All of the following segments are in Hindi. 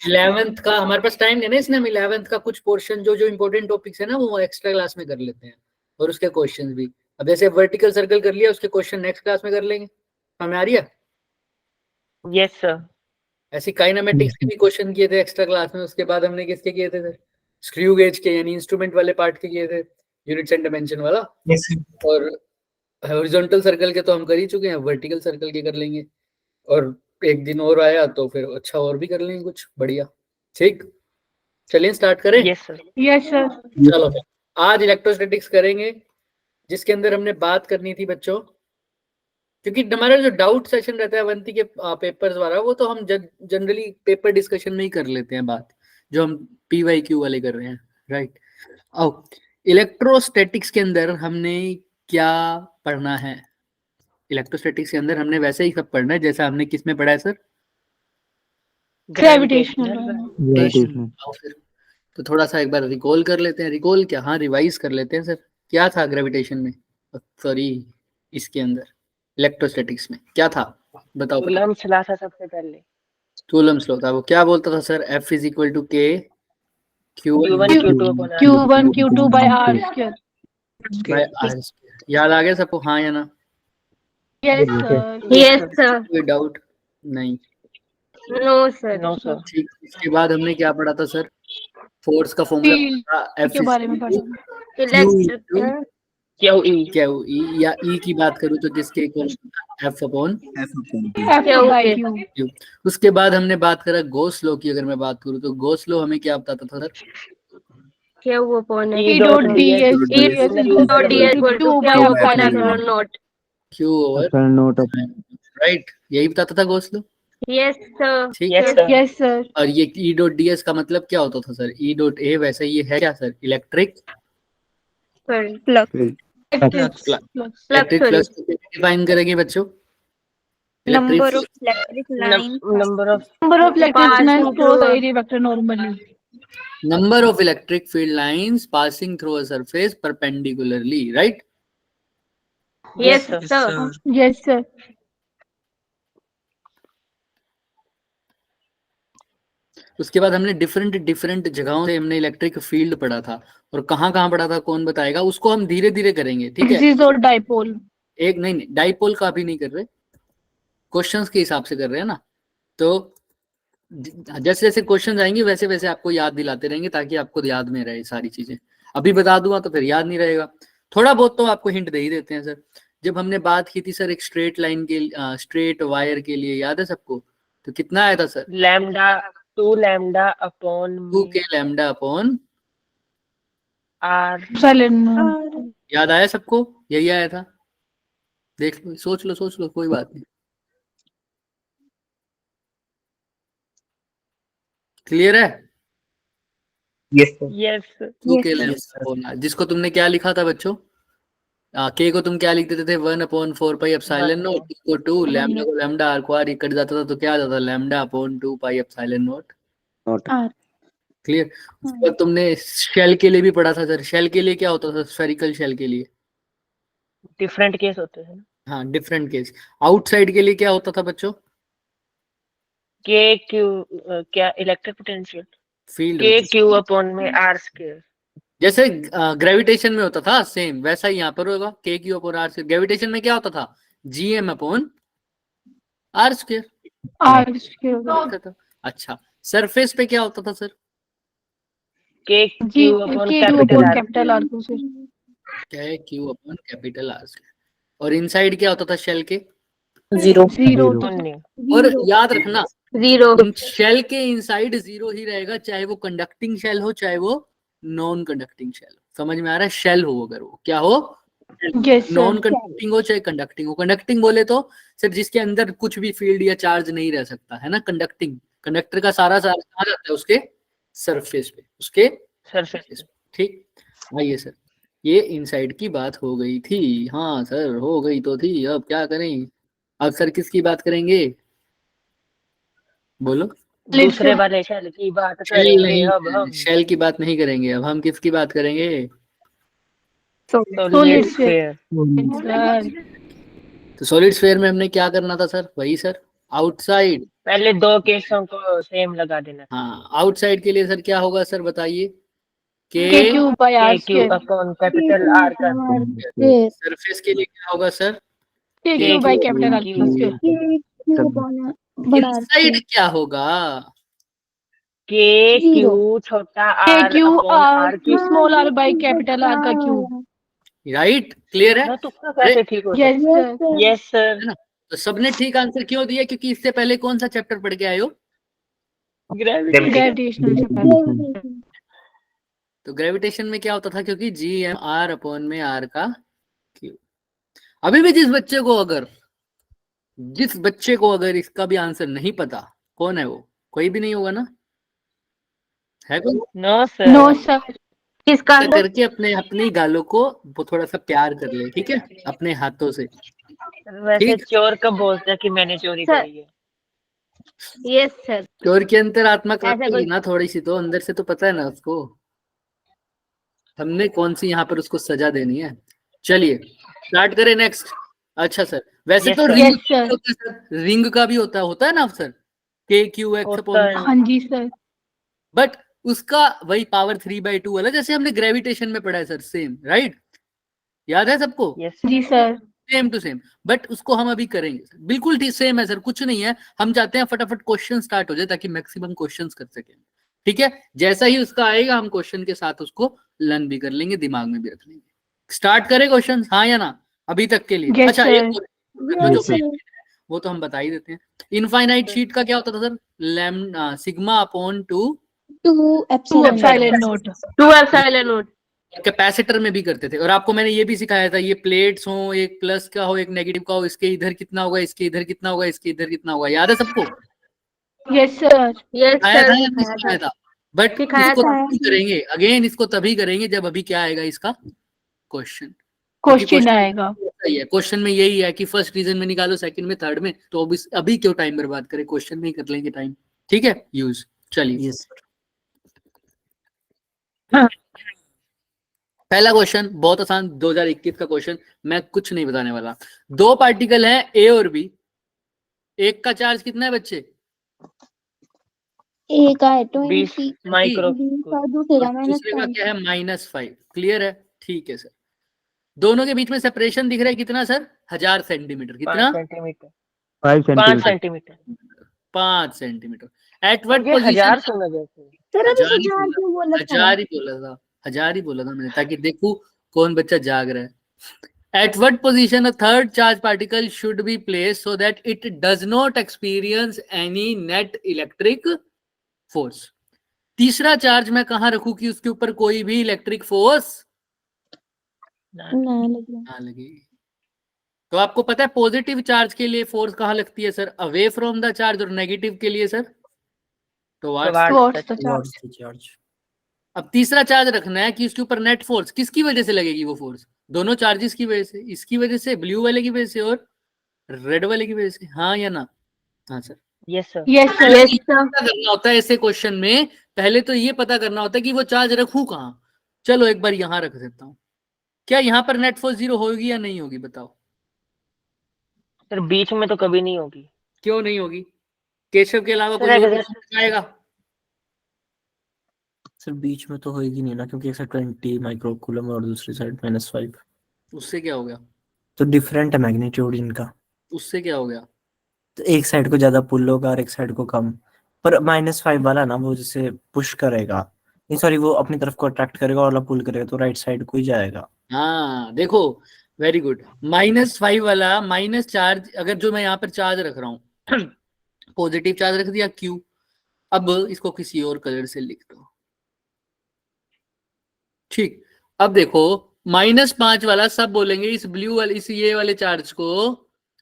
11th का हमारे पास टाइम है ना, इसने हम 11th का कुछ पोर्शन जो जो इम्पोर्टेंट टॉपिक्स है ना वो एक्स्ट्रा क्लास में कर लेते हैं, और उसके क्वेश्चंस भी। अब जैसे वर्टिकल सर्कल कर लिया, उसके क्वेश्चन नेक्स्ट क्लास में कर लेंगे। हमें आ रही है? Yes sir. ऐसी काइनेमेटिक्स के भी क्वेश्चन किए थे एक्स्ट्रा क्लास में। उसके बाद हमने किसके किए थे सर? स्क्रू गेज के, यानी इंस्ट्रूमेंट वाले पार्ट के किए थे, यूनिट्स एंड डायमेंशन वाला। और हॉरिजॉन्टल सर्कल के तो हम कर ही चुके हैं, वर्टिकल सर्कल के कर लेंगे। और एक दिन और आया तो फिर अच्छा और भी कर लेंगे कुछ बढ़िया। ठीक, चलिए स्टार्ट करें। Yes sir. Yes sir. चलो आज इलेक्ट्रोस्टैटिक्स करेंगे, जिसके अंदर हमने बात करनी थी बच्चों, क्योंकि हमारा जो डाउट सेशन रहता है अवंती के पेपर्स वाला, वो तो हम जनरली पेपर डिस्कशन में ही कर लेते हैं बात, जो हम PYQ वाले कर रहे हैं, राइट। अब इलेक्ट्रोस्टैटिक्स के अंदर हमने क्या पढ़ना है? इलेक्ट्रोस्टैटिक्स के अंदर हमने वैसे ही सब पढ़ना है जैसा हमने किस में पढ़ा है सर? ग्रेविटेशनल। तो थोड़ा सा एक बार रिकॉल कर लेते हैं। रिकॉल क्या, हाँ रिवाइज कर लेते हैं सर। क्या था ग्रेविटेशन में, सॉरी इसके अंदर इलेक्ट्रोस्टैटिक्स में क्या था, बताओ। कूलम चला था सबसे पहले। कूलम्स लॉ था, वो क्या बोलता था sir? F = K Q1 Q2 upon R। Q1 Q2 by R square। by R square। याद आ गया सबको, हाँ या ना? Yes sir. Yes sir. कोई डाउट नहीं? No sir. No sir. ठीक, इसके बाद हमने क्या पढ़ा था सर? फोर्स का फॉर्मूला था, F के बारे में पढ़ा। इलेक्ट्रिक QE या E की बात करूँ तो किसके इक्वल? F upon F/Q। उसके बाद हमने बात करा गॉस लॉ की। अगर मैं बात करूँ तो गॉस लॉ हमें क्या बताता था sir? Q upon E dot ds dot ds equal to Q upon epsilon naught। Q over right, यही बताता था गॉस लॉ। Yes sir. ठीक यस है। सर। Yes sir. और ये E डॉट ds का मतलब क्या होता था सर? E डॉट A वैसे ये है क्या sir? Electric plug electric flux को डिफाइन करेंगे बच्चों? Number of electric line number of Number of electric lines through the area vector normally। Number of electric field lines passing through a surface perpendicularly, right? Yes sir. Yes sir. उसके बाद हमने डिफरेंट डिफरेंट जगहों से हमने इलेक्ट्रिक फील्ड पढ़ा था, और कहाँ कहाँ पढ़ा था कौन बताएगा? उसको हम धीरे धीरे करेंगे, ठीक है? एक्सिस और डाइपोल। एक नहीं, डाइपोल का भी नहीं कर रहे, क्वेश्चंस के हिसाब से कर रहे हैं ना। तो जैसे जैसे क्वेश्चन आएंगे वैसे वैसे आपको याद दिलाते रहेंगे, ताकि आपको याद में रहे सारी चीजें। अभी बता दूंगा तो फिर याद नहीं रहेगा। थोड़ा बहुत तो आपको हिंट दे ही देते हैं सर। जब हमने बात की थी सर एक स्ट्रेट लाइन के, स्ट्रेट वायर के लिए, याद है सबको? तो कितना आया था sir? Two lambda upon 2k lambda upon R। याद आया सबको? यही आया था। देख लो, सोच लो, कोई बात नहीं। क्लियर है? Yes 2k lambda upon R, जिसको तुमने क्या लिखा था बच्चों? के को तुम क्या लिख देते थे? 1/4 पाई एप्सिलॉन नॉट। को 2 लैम्डा को लैम्डा, R को R कट जाता था तो क्या आ जाता? Lambda upon 2 pi epsilon not. Clear? उसके बाद तुमने शेल के लिए भी पढ़ा था सर। शेल के लिए क्या होता था? स्फेरिकल शेल के लिए डिफरेंट केस होते हैं। हाँ, डिफरेंट केस। आउटसाइड के लिए क्या होता था बच्चों? K Q क्या electric potential field. K Q upon में R स्क्वायर। जैसे ग्रेविटेशन में होता था सेम वैसा ही यहाँ पर होगा। K Q upon R square. Gravitation में क्या होता था? GM upon R square. अच्छा, सरफेस पे क्या होता था sir? K Q upon capital R। K Q upon capital R square. और इनसाइड क्या होता था शेल के? जीरो। और याद रखना, जीरो। शेल के इनसाइड जीरो ही रहेगा, चाहे वो कंडक्टिंग शेल हो चाहे वो नॉन कंडक्टिंग शेल हो। समझ में आ रहा है? शेल हो अगर वो क्या हो, नॉन कंडक्टिंग हो चाहे कंडक्टिंग हो। कंडक्टिंग बोले तो सिर्फ जिसके अंदर कुछ भी फील्ड या चार्ज नहीं रह सकता है ना, कंडक्टिंग। कंडक्टर का सारा चार्ज कहाँ जाता है? उसके सरफेस पे, उसके सरफेस पे। ठीक, आइए सर, ये इनसाइड की बात हो गई थी। हाँ सर हो गई तो थी, अब क्या करें? अब सर किसकी बात करेंगे? बोलो। दूसरे वाले शेल की बात करेंगे अब हम। शेल की बात नहीं करेंगे, अब हम किसकी बात करेंगे? Solid sphere. तो सॉलिड स्फीयर में हमने क्या करना था सर? वही सर, आउटसाइड, पहले दो केसों को सेम लगा देना। हाँ आउटसाइड के लिए सर क्या होगा सर बताइए? K Q by R K Q square, upon capital R का सरफेस के लिए क्या होगा sir? K Q by capital R square, inside क्या होगा? के क्यू छोटा K R Q upon R की small R by capital R का क्यूब। राइट, क्लियर है? ना तुक्का कैसे ठीक हो यस सकता सर, है? Yes sir. है ना? तो सबने ठीक आंसर क्यों दिया? क्योंकि इससे पहले कौन सा चैप्टर पढ़ के आए हो? Gravitational chapter. तो ग्रेविटेशन में क्या होता था? क्योंकि जी एम आर अपॉन में आर का क्यूब। अभी भी जिस बच्चे को अगर इसका भी आंसर नहीं पता, कौन है वो? कोई भी नहीं होगा ना? है कोई? No sir. नो सर, किसका ऐसा करके अपनी गालों को वो थोड़ा सा प्यार कर ले, ठीक है, अपने हाथों से। वैसे ठीक। चोर कब बोलता है कि मैंने चोरी सर। करी है? Yes sir. चोर की अंतरात्मा ऐसा काफी कोई- ना, थोड़ी सी तो अंदर से तो पता है ना उसको, हमने कौन सी यहाँ पर उसको सजा देनी है। चलिए स्टार्ट करें नेक्स्ट। अच्छा सर, वैसे Yes, तो sir. Ring Yes, sir. होता है सर, रिंग का भी होता है ना सर, के क्यू एक्स होता अपॉन, है। हाँ जी सर, बट उसका वही पावर 3/2 वाला, जैसे हमने ग्रेविटेशन में पढ़ा है सर, सेम राइट? याद है सबको? यस जी sir, same to same, but उसको हम अभी करेंगे सर, बिल्कुल ठीक सेम है सर, कुछ नहीं है। हम चाहते हैं फटाफट क्वेश्चन स्टार्ट हो जाए ताकि मैक्सिमम क्वेश्चंस कर सकें, ठीक है? जैसा ही उसका आएगा हम क्वेश्चन के साथ उसको लर्न भी कर लेंगे, दिमाग में भी रख लेंगे। स्टार्ट करें क्वेश्चन, हाँ या ना अभी तक के लिए? Yes, अच्छा sir. एक तो जो वो तो हम बता ही देते हैं। इनफाइनाइट शीट का क्या होता था sir? Lambda sigma upon 2 two epsilon naught. 2 epsilon naught. Capacitor में भी करते थे। और आपको मैंने ये भी सिखाया था, ये प्लेट्स हो, एक प्लस का हो एक नेगेटिव का हो, इसके इधर कितना होगा, इसके इधर कितना होगा, इसके इधर कितना होगा, याद है सबको? यस सर, यस सिखाया सर। था या नहीं सिखाया था? बट सिखाया इसको था। तभी करेंगे अगेन, इसको तभी करेंगे जब अभी क्या आएगा इसका क्वेश्चन। क्वेश्चन आएगा। सही है, क्वेश्चन में यही है कि फर्स्ट रीजन में निकालो, सेकंड में, थर्ड में, तो अभी क्यों टाइम बर्बाद करें, क्वेश्चन में ही कर लेंगे टाइम, ठीक है? यूज। चलिए पहला क्वेश्चन बहुत आसान, 2021 का क्वेश्चन, मैं कुछ नहीं बताने वाला। दो पार्टिकल हैं ए और बी, एक का चार्ज कितना है बच्चे? ए का है 20 20, माइक्रो। दूसरे का दूसरे का क्या है? -5। क्लियर है? ठीक है सर। दोनों के बीच में सेपरेशन दिख रहा है कितना सर? 1000 सेंटीमीटर। कितना? 5 centimetre. 5 5 centimetre. Centimetre. 5 centimetre. At what ये पोजीशन? 1000 सुना जैसे। हजार ही बोला था मैंने, ताकि देखूं कौन बच्चा जाग रहा है। At what position a third charge particle should be placed so that it does not experience any net electric force? तीसरा चार्ज मैं कहां रखूं कि उसके ऊपर कोई भी इलेक्ट्रिक फोर्स ना लगे? तो आपको पता है पॉजिटिव चार्ज के लिए फोर्स कहां लगती है sir? Away from the charge. और नेगेटिव के लिए सर चार्ज। अब तीसरा चार्ज रखना है कि उसके ऊपर नेट फोर्स किसकी वजह से लगेगी? वो फोर्स दोनों चार्जेस की वजह से, इसकी वजह से, ब्लू वाले की वजह से और रेड वाले की वजह से, हाँ या ना? हाँ sir. Yes sir. Yes sir, yes sir. पता करना होता है ऐसे क्वेश्चन में, पहले तो ये पता करना होता है कि वो चार्ज रखूं कहाँ। चलो एक बार यहां रख देता हूँ, क्या यहाँ पर नेट फोर्स 0 होगी या नहीं होगी? बताओ। सर बीच में तो कभी नहीं होगी। क्यों नहीं होगी? केशव के अलावा सर कोई और exact- आएगा? सर बीच में तो होएगी नहीं ना, क्योंकि एक साइड 20 माइक्रो कूलम और दूसरी साइड -5। उससे क्या हो गया? तो डिफरेंट है मैग्नीट्यूड इनका, उससे क्या हो गया? तो एक साइड को ज्यादा पुल होगा और एक साइड को कम। पर -5 वाला ना वो जैसे पुश करेगा, नहीं सॉरी, वो अपनी तरफ को अट्रैक्ट करेगा और वाला पुल करेगा, तो राइट साइड को ही जाएगा। हाँ देखो, वेरी गुड। -5 वाला माइनस चार्ज, अगर जो मैं यहाँ पर चार्ज रख रहा हूँ पॉजिटिव चार्ज रख दिया Q, अब इसको किसी और कलर से लिख दो, ठीक। अब देखो -5 वाला सब बोलेंगे इस ब्लू वाले, इस ये वाले चार्ज को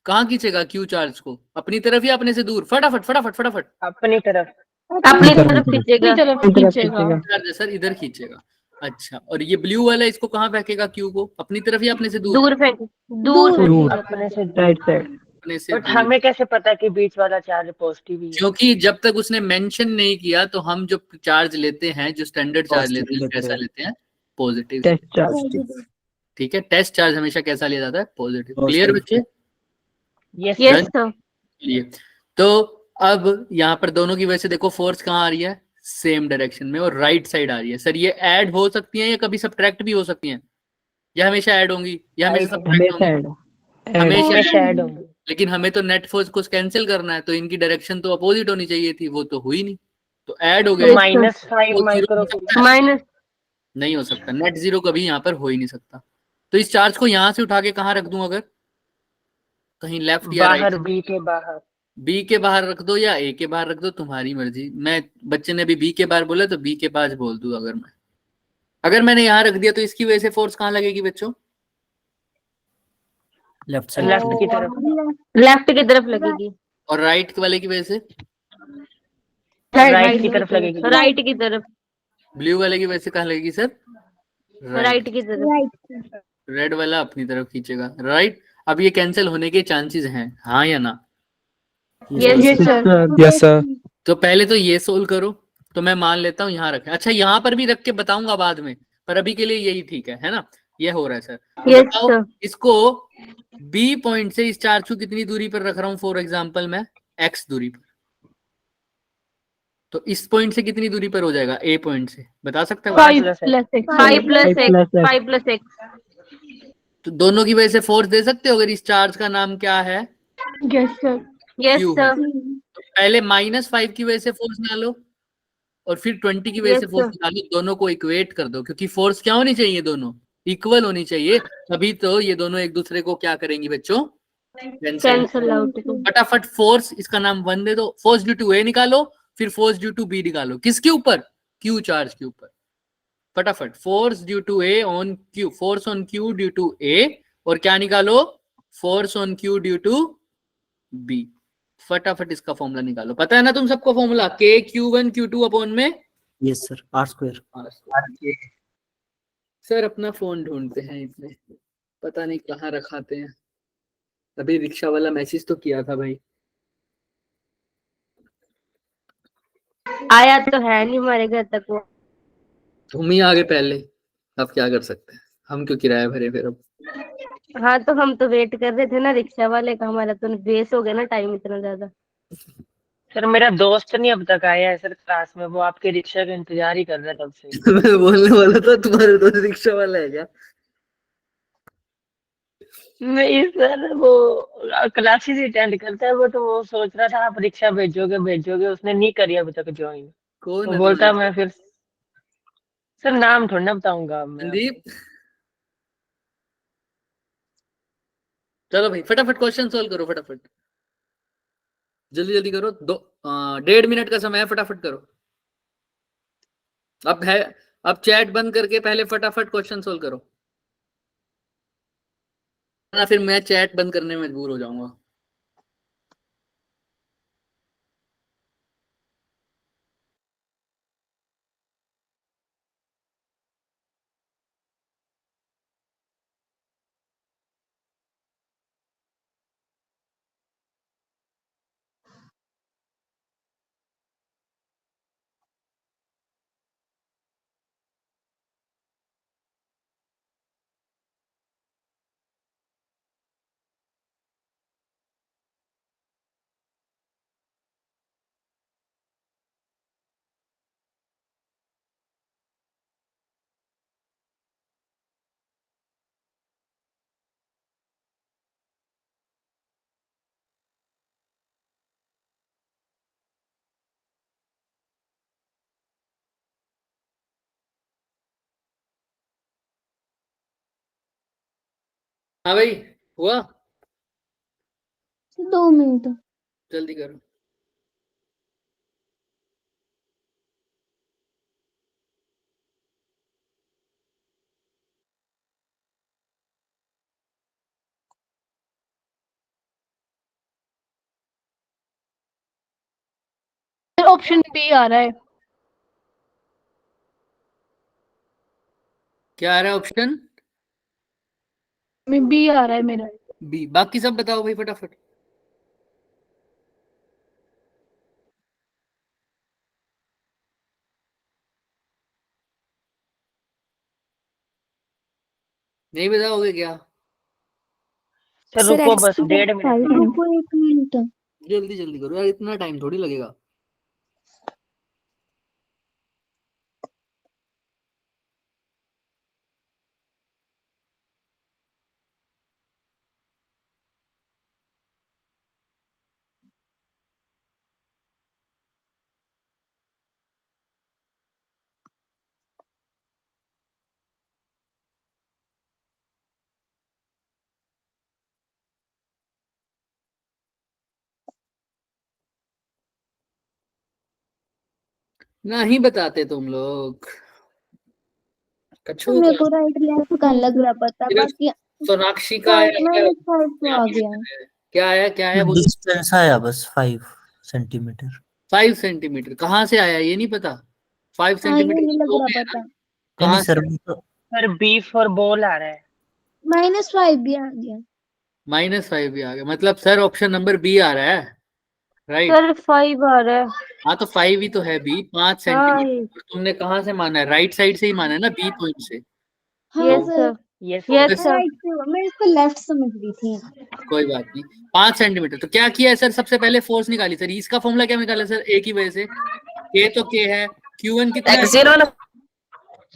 कहाँ खींचेगा? Q चार्ज को अपनी तरफ या अपने से दूर? फटाफट फटाफट फटाफट। अपनी तरफ। अपनी तरफ खींचेगा। चार्ज सर इधर खींचेगा। अच्छा, और ये ब्लू वाला इसको कहाँ फेंकेगा Q को? अपनी तरफ या अपने से दूर? दूर फेंक, दूर फेंक। अपने से राइट साइड। अपने से बट दूर। हमें कैसे पता कि बीच वाला चार्ज पॉजिटिव ही है? क्योंकि जब तक उसने मेंशन नहीं किया, तो हम जो चार्ज लेते हैं, जो स्टैंडर्ड चार्ज लेते हैं, कैसा लेते हैं? पॉजिटिव। Test charge. ठीक है, टेस्ट चार्ज हमेशा कैसा लिया जाता है? पॉजिटिव। क्लियर बच्चे? Yes yes sir. चलिए तो अब यहाँ पर दोनों की वजह से देखो फोर्स कहाँ आ रही है, सेम डायरेक्शन में, और राइट साइड आ रही है। सर ये ऐड हो सकती है या कभी सब्ट्रैक्ट भी हो सकती हैं, या हमेशा ऐड होंगी या हमेशा सब्ट्रैक्ट हमेशा होंगी? ऐड हमेशा हमेशा add ऐड होंगी। होंगे। लेकिन हमें तो नेट फोर्स को कैंसिल करना है, तो इनकी डायरेक्शन तो अपोजिट होनी चाहिए थी, वो तो हुई नहीं, तो ऐड हो तो गए। -5 तो जीरो माइक्रो हो सकता है? माइनस नहीं हो सकता, नेट जीरो कभी यहाँ पर हो ही नहीं सकता। तो इस चार्ज को यहाँ से उठा के कहाँ रख दूं, अगर कहीं लेफ्ट या राइट? बाहर, बी के बाहर। बी के बाहर रख दो या ए के बाहर रख दो, तुम्हारी मर्जी। मैं, बच्चे ने अभी बी के बाहर बोला तो बी के पास बोल दूं। अगर मैंने यहाँ रख दिया तो इसकी वजह से फोर्स कहाँ लगेगी बच्चों? लेफ्ट साइड लेफ्ट की तरफ। लेफ्ट की तरफ लगेगी, और राइट वाले की वजह से राइट की तरफ लगेगी। राइट की तरफ, ब्लू वाले की वजह से कहाँ लगेगी सर? राइट की तरफ। रेड वाला अपनी तरफ खींचेगा, राइट। अब ये कैंसिल होने के चांसेस हैं, हाँ या ना? Yes sir. Yes sir. तो पहले तो ये सोल्व करो, तो मैं मान लेता हूँ यहाँ रखें। अच्छा यहाँ पर भी रख के बताऊंगा बाद में, पर अभी के लिए यही ठीक है ना? ये हो रहा है सर। तो यस बताओ सर। इसको बी पॉइंट से इस चार्ज को कितनी दूरी पर रख रहा हूँ, फॉर एग्जाम्पल मैं एक्स दूरी पर, तो इस पॉइंट से कितनी दूरी पर हो जाएगा, ए पॉइंट से, बता सकते हो? 5 + x 5 + x, 5 + x। तो दोनों की वजह से फोर्स दे सकते हो, अगर इस चार्ज का नाम क्या है? Yes sir. यस Q है। सर। तो पहले -5 की वजह से फोर्स निकालो, और फिर 20 की वजह Yes, से फोर्स sir. निकालो, दोनों को इक्वेट कर दो, क्योंकि फोर्स क्या होनी चाहिए, दोनों इक्वल होनी चाहिए, तभी तो ये दोनों एक दूसरे को क्या करेंगी बच्चों, कैंसल आउट। फटाफट फोर्स, इसका नाम 1 दे दो, फोर्स ड्यू टू ए निकालो, फिर फोर्स ड्यू टू बी निकालो, किसके ऊपर? क्यू चार्ज के ऊपर। फटाफट force due to A on Q, force on Q due to A, और क्या निकालो, force on Q due to B. फटाफट इसका फॉर्मूला निकालो, पता है ना तुम सबको फॉर्मूला, के Q1 Q2 अपॉन में यस सर, R²। सर अपना फोन ढूंढते हैं इसमें, पता नहीं कहाँ रखाते हैं। अभी रिक्शा वाला मैसेज तो किया था भाई, आया तो है नहीं हमारे घर तक वो। तुम ही आगे पहले, अब क्या कर सकते हैं, हम क्यों किराया भरे फिर अब। हाँ तो हम तो वेट कर रहे थे ना रिक्शा वाले का, हमारा तो वेस्ट हो गया ना टाइम इतना ज्यादा। सर मेरा दोस्त नहीं अब तक आया है सर क्लास में, वो आपके रिक्शा का इंतजार ही कर रहा है तब से। मैं बोलने वाला था तुम्हारे दोस्त रिक्शा वाला है क्या? नहीं सर, वो क्लासेस अटेंड करता है वो, तो वो सोच रहा था आप रिक्शा भेजोगे भेजोगे, उसने नहीं करी अभी तक ज्वाइन। कौन वो है बोलता तुम्हारे? मैं फिर, सर नाम थोड़ा ना बताऊंगा अब मैं आपको। संदीप, चलो भाई फटाफट क्वेश्चन सोल्व करो, फटाफट जल्दी जल्दी करो, 1.5 मिनट का समय है, फटाफट करो। अब है, अब चैट बंद करके पहले फटाफट क्वेश्चन सोल्व करो, ना फिर मैं चैट बंद करने में मजबूर हो जाऊंगा। हाँ भाई, हुआ? 2 मिनट। जल्दी करो। ऑप्शन बी आ रहा है। क्या आ रहा है ऑप्शन? बी आ रहा है मेरा। बी। बाकी सब बताओ भाई फटाफट। नहीं बताओगे क्या? सर सर रुको एक्स बस की 1.5 मिनट। रुको 1 मिनट। जल्दी जल्दी करो यार, इतना टाइम थोड़ी लगेगा। नहीं बताते तुम लोग, कछू मेरे को राइट लेफ्ट का लग रहा पता, सिर्फ बाकी सोनाक्षी का आया क्या? -5 तो आ गया। क्या आया, क्या आया बोलो? डिस्टेंस आया बस 5 सेंटीमीटर। 5 सेंटीमीटर कहाँ से आया ये नहीं पता। 5 हाँ, ये सेंटीमीटर नहीं लग दो रहा में है ना? पता। नहीं कहाँ सर, से? वो तो सर बी फॉर बॉल आ रहा है। -5 भी आ गया। -5 भी आ गया, मतलब सर ऑप्शन नंबर बी आ रहा है, राइट? सर 5 आ रहा है। हाँ तो 5 ही तो है बी, 5 सेंटीमीटर। तुमने कहाँ से माना है? राइट साइड से ही माना है ना, बी पॉइंट से। हाँ yes sir, sir, yes yes sir. Sir. Right से मैं इसको लेफ्ट समझ रही थी। कोई बात नहीं, 5 सेंटीमीटर। तो क्या किया है सर, सबसे पहले फोर्स निकाली सर। इसका फॉर्मूला क्या निकाला सर? ए की वजह से, के तो के है, Q1 कितना है?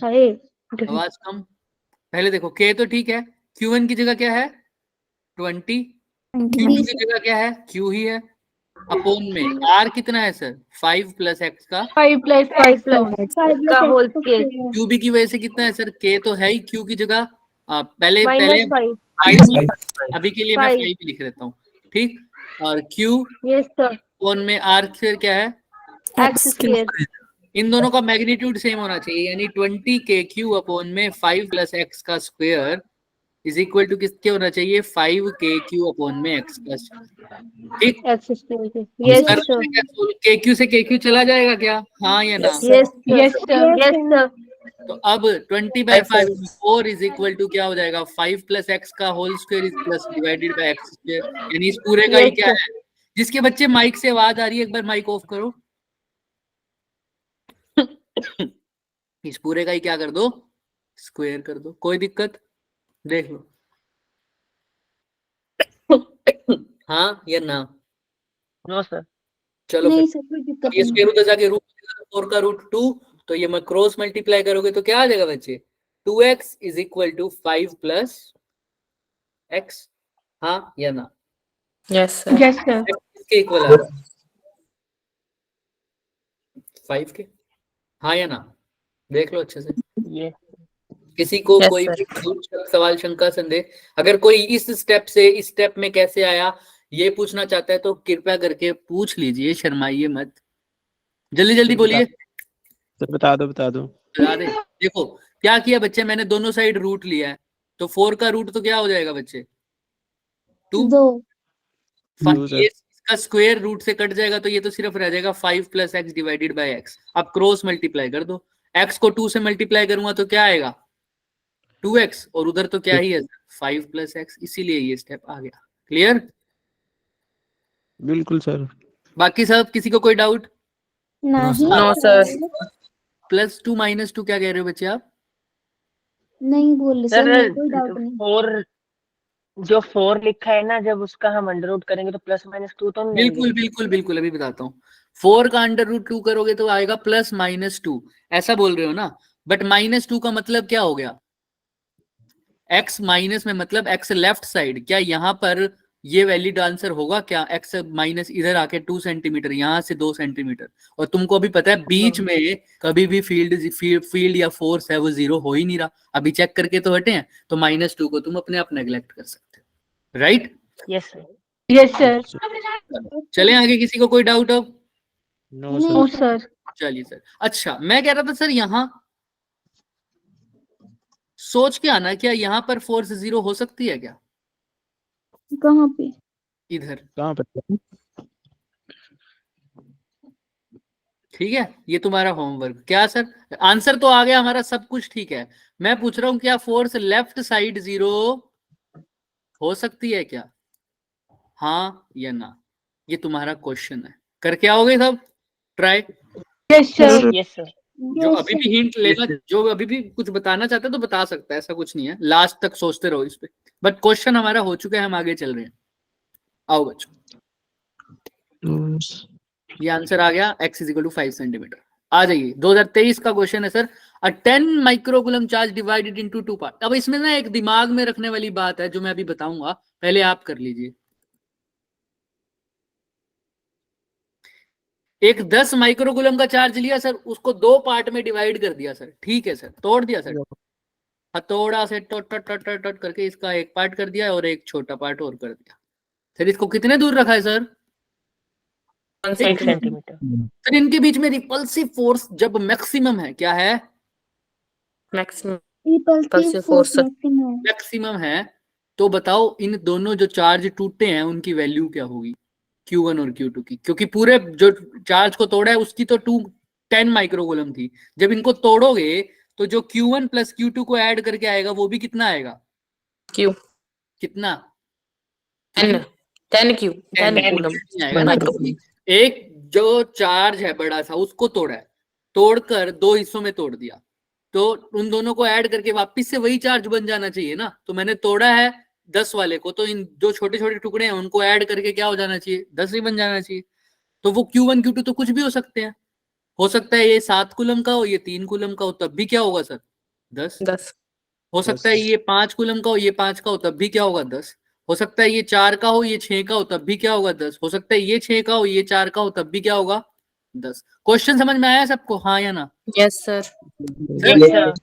हाय आवाज कम। पहले देखो के तो ठीक है, Q1 की जगह क्या है? 20। Q2 की जगह क्या है? Q ही है। अपोन में R कितना है सर? 5 प्लस एक्स का 5 का होल स्केयर क्यूबी की वजह से कितना है सर? के तो है ही, क्यू की जगह पहले पहले -5। 5 अभी के लिए मैं 5 5 लिख देता हूँ, ठीक। और क्यू यस सर, अपोन में आर फिर क्या है? X square. इन दोनों का मैग्नीट्यूड सेम होना चाहिए, यानी 20 के क्यू अपोन में 5 प्लस एक्स का स्क्वायर इज इक्वल टू किसके होना चाहिए? 5 के क्यू अपोन में एक्स प्लस, ठीक। X square. Yes sir sir, K Q से के क्यू चला जाएगा क्या? हाँ या ना? Yes sir, yes sir. तो अब 20/5 4 इज इक्वल टू क्या हो जाएगा? 5 प्लस एक्स का whole square is plus divided by x square, यानी इस पूरे का ही Yes, क्या sir. है? जिसके बच्चे माइक से आवाज आ रही है, एक बार माइक ऑफ करो। इस पूरे का ही क्या कर दो? स्क्वायर कर दो। कोई दिक्कत? देख लो। हाँ या ना? No sir. चलो नहीं फिर सर, कोई अब दिक्कत ये नहीं। स्क्वायर उधर जाके रूट 4 का रूट 2, तो ये मैं क्रॉस मल्टीप्लाई करोगे तो क्या आ जाएगा बच्चे? 2x is equal to 5 plus x. हाँ या ना? Yes sir. Yes sir. किसके इक्वल आ रहा है? 5 के। हाँ या ना? देख लो अच्छे से। ये किसी को Yes, कोई sir. भी सवाल, शंका, संदेह, अगर कोई इस स्टेप से इस स्टेप में कैसे आया ये पूछना चाहता है तो कृपया करके पूछ लीजिए, शर्माइए मत। जल्दी जल्दी बोलिए। सर बता दो बता दे। देखो क्या किया बच्चे, मैंने दोनों साइड रूट लिया है, तो 4 का रूट तो क्या हो जाएगा बच्चे? 2। 2। ये इसका स्क्वायर रूट से कट जाएगा, तो ये तो सिर्फ रह जाएगा 5 plus x divided by x. अब क्रॉस मल्टीप्लाई कर दो, एक्स को 2 से मल्टीप्लाई करूंगा तो क्या आएगा? 2x, और उधर तो क्या ही है? 5 प्लस एक्स, इसीलिए ये स्टेप आ गया। क्लियर? बिल्कुल सर। बाकी सब किसी को कोई डाउट? नहीं नो सर। +2 -2 क्या कह रहे हो बच्चे आप? नहीं बोल सर, सर मेरे कोई डाउट नहीं। 4 जो 4 लिखा है ना, जब उसका हम अंडर रूट करेंगे तो +-2 तो नहीं लेंगे? बिल्कुल बिल्कुल बिल्कुल, अभी बताता हूँ। 4 का √2 करोगे तो आएगा +-2, ऐसा बोल रहे हो ना? बट -2 का मतलब क्या हो गया? x माइनस में मतलब x लेफ्ट साइड, क्या यहाँ पर ये वैलिड आंसर होगा क्या? x माइनस इधर आके 2 सेंटीमीटर, यहाँ से 2 सेंटीमीटर, और तुमको अभी पता है बीच में कभी भी फील्ड या फोर्स है वो 0 हो ही नहीं रहा। अभी चेक करके तो हटे हैं, तो -2 को तुम अपने आप नेग्लेक्ट कर सकते हो, right? Yes sir. Yes sir. चले आगे, किसी को कोई डाउट हो? नो नहीं सर। सर। चलिए सर। अच्छा मैं कह रहा था सर, यहाँ सोच के आना, क्या यहाँ पर फोर्स 0 हो सकती है क्या? कहाँ पे? इधर। कहाँ पे? ठीक है, ये तुम्हारा होमवर्क। क्या सर? आंसर तो आ गया हमारा, सब कुछ ठीक है। मैं पूछ रहा हूँ क्या फोर्स लेफ्ट साइड 0 हो सकती है क्या? हाँ या ना? ये तुम्हारा क्वेश्चन है। करके आओगे सब try? Yes sir. Yes sir. जो अभी भी हिंट लेना, जो अभी भी कुछ बताना चाहते हैं तो बता सकता है, ऐसा कुछ नहीं है। लास्ट तक सोचते रहो इस पे। बट क्वेश्चन हमारा हो चुका है, हम आगे चल रहे हैं। आओ बच्चों। ये आंसर आ गया, x is equal to 5 centimetre. आ जाइए 2023 का क्वेश्चन है sir, a 10 microcoulomb charge divided into 2 part. अब इसमें ना एक दिमाग में रखने वाली बात है जो मैं अभी बताऊंगा, पहले आप कर लीजिए। एक 10 माइक्रोकूलम का चार्ज लिया सर, उसको 2 पार्ट में डिवाइड कर दिया सर, ठीक है सर, तोड़ दिया सर, हथौड़ा से टट टट टट टट टट करके इसका एक पार्ट कर दिया और एक छोटा पार्ट और कर दिया। सर इसको कितने दूर रखा है सर? 1 सेंटीमीटर। सर इनके बीच में रिपल्सिव फोर्स जब मैक्सिमम है, क्या है? Repulsive force maximum. मैक्सिमम है। तो बताओ इन दोनों जो चार्ज टूटे हैं उनकी वैल्यू क्या होगी, Q1 और Q2 की? क्योंकि पूरे जो चार्ज को तोड़ा है उसकी तो 10 माइक्रोकूलम थी, जब इनको तोड़ोगे तो जो Q1 प्लस Q2 को ऐड करके आएगा वो भी कितना आएगा? Q कितना? 10 Q 10 कूलम आएगा ना, क्योंकि एक जो चार्ज है बड़ा सा उसको तोड़ा है, तोड़कर 2 हिस्सों में तोड़ दिया, तो उन दोनों को ऐड करके वापस से वही चार्ज बन जाना चाहिए ना। तो मैंने तोड़ा है 10 वाले को, तो इन जो छोटे छोटे टुकड़े हैं उनको ऐड करके क्या हो जाना चाहिए? 10 ही बन जाना चाहिए। तो वो Q1 Q2 तो कुछ भी हो सकते हैं, हो सकता है ये 7 कूलम का हो, ये 3 कूलम का हो, तब भी क्या होगा सर? 10 हो सकता है ये 5 कूलम का हो, ये 5 का हो, तब भी क्या होगा? 10 हो सकता है ये 4 का हो, ये 6 का हो, तब भी क्या होगा? 10 हो सकता है ये 6 का हो, ये 4 का हो, तब भी क्या होगा? 10। क्वेश्चन समझ में आया सबको? हाँ या ना? यस सर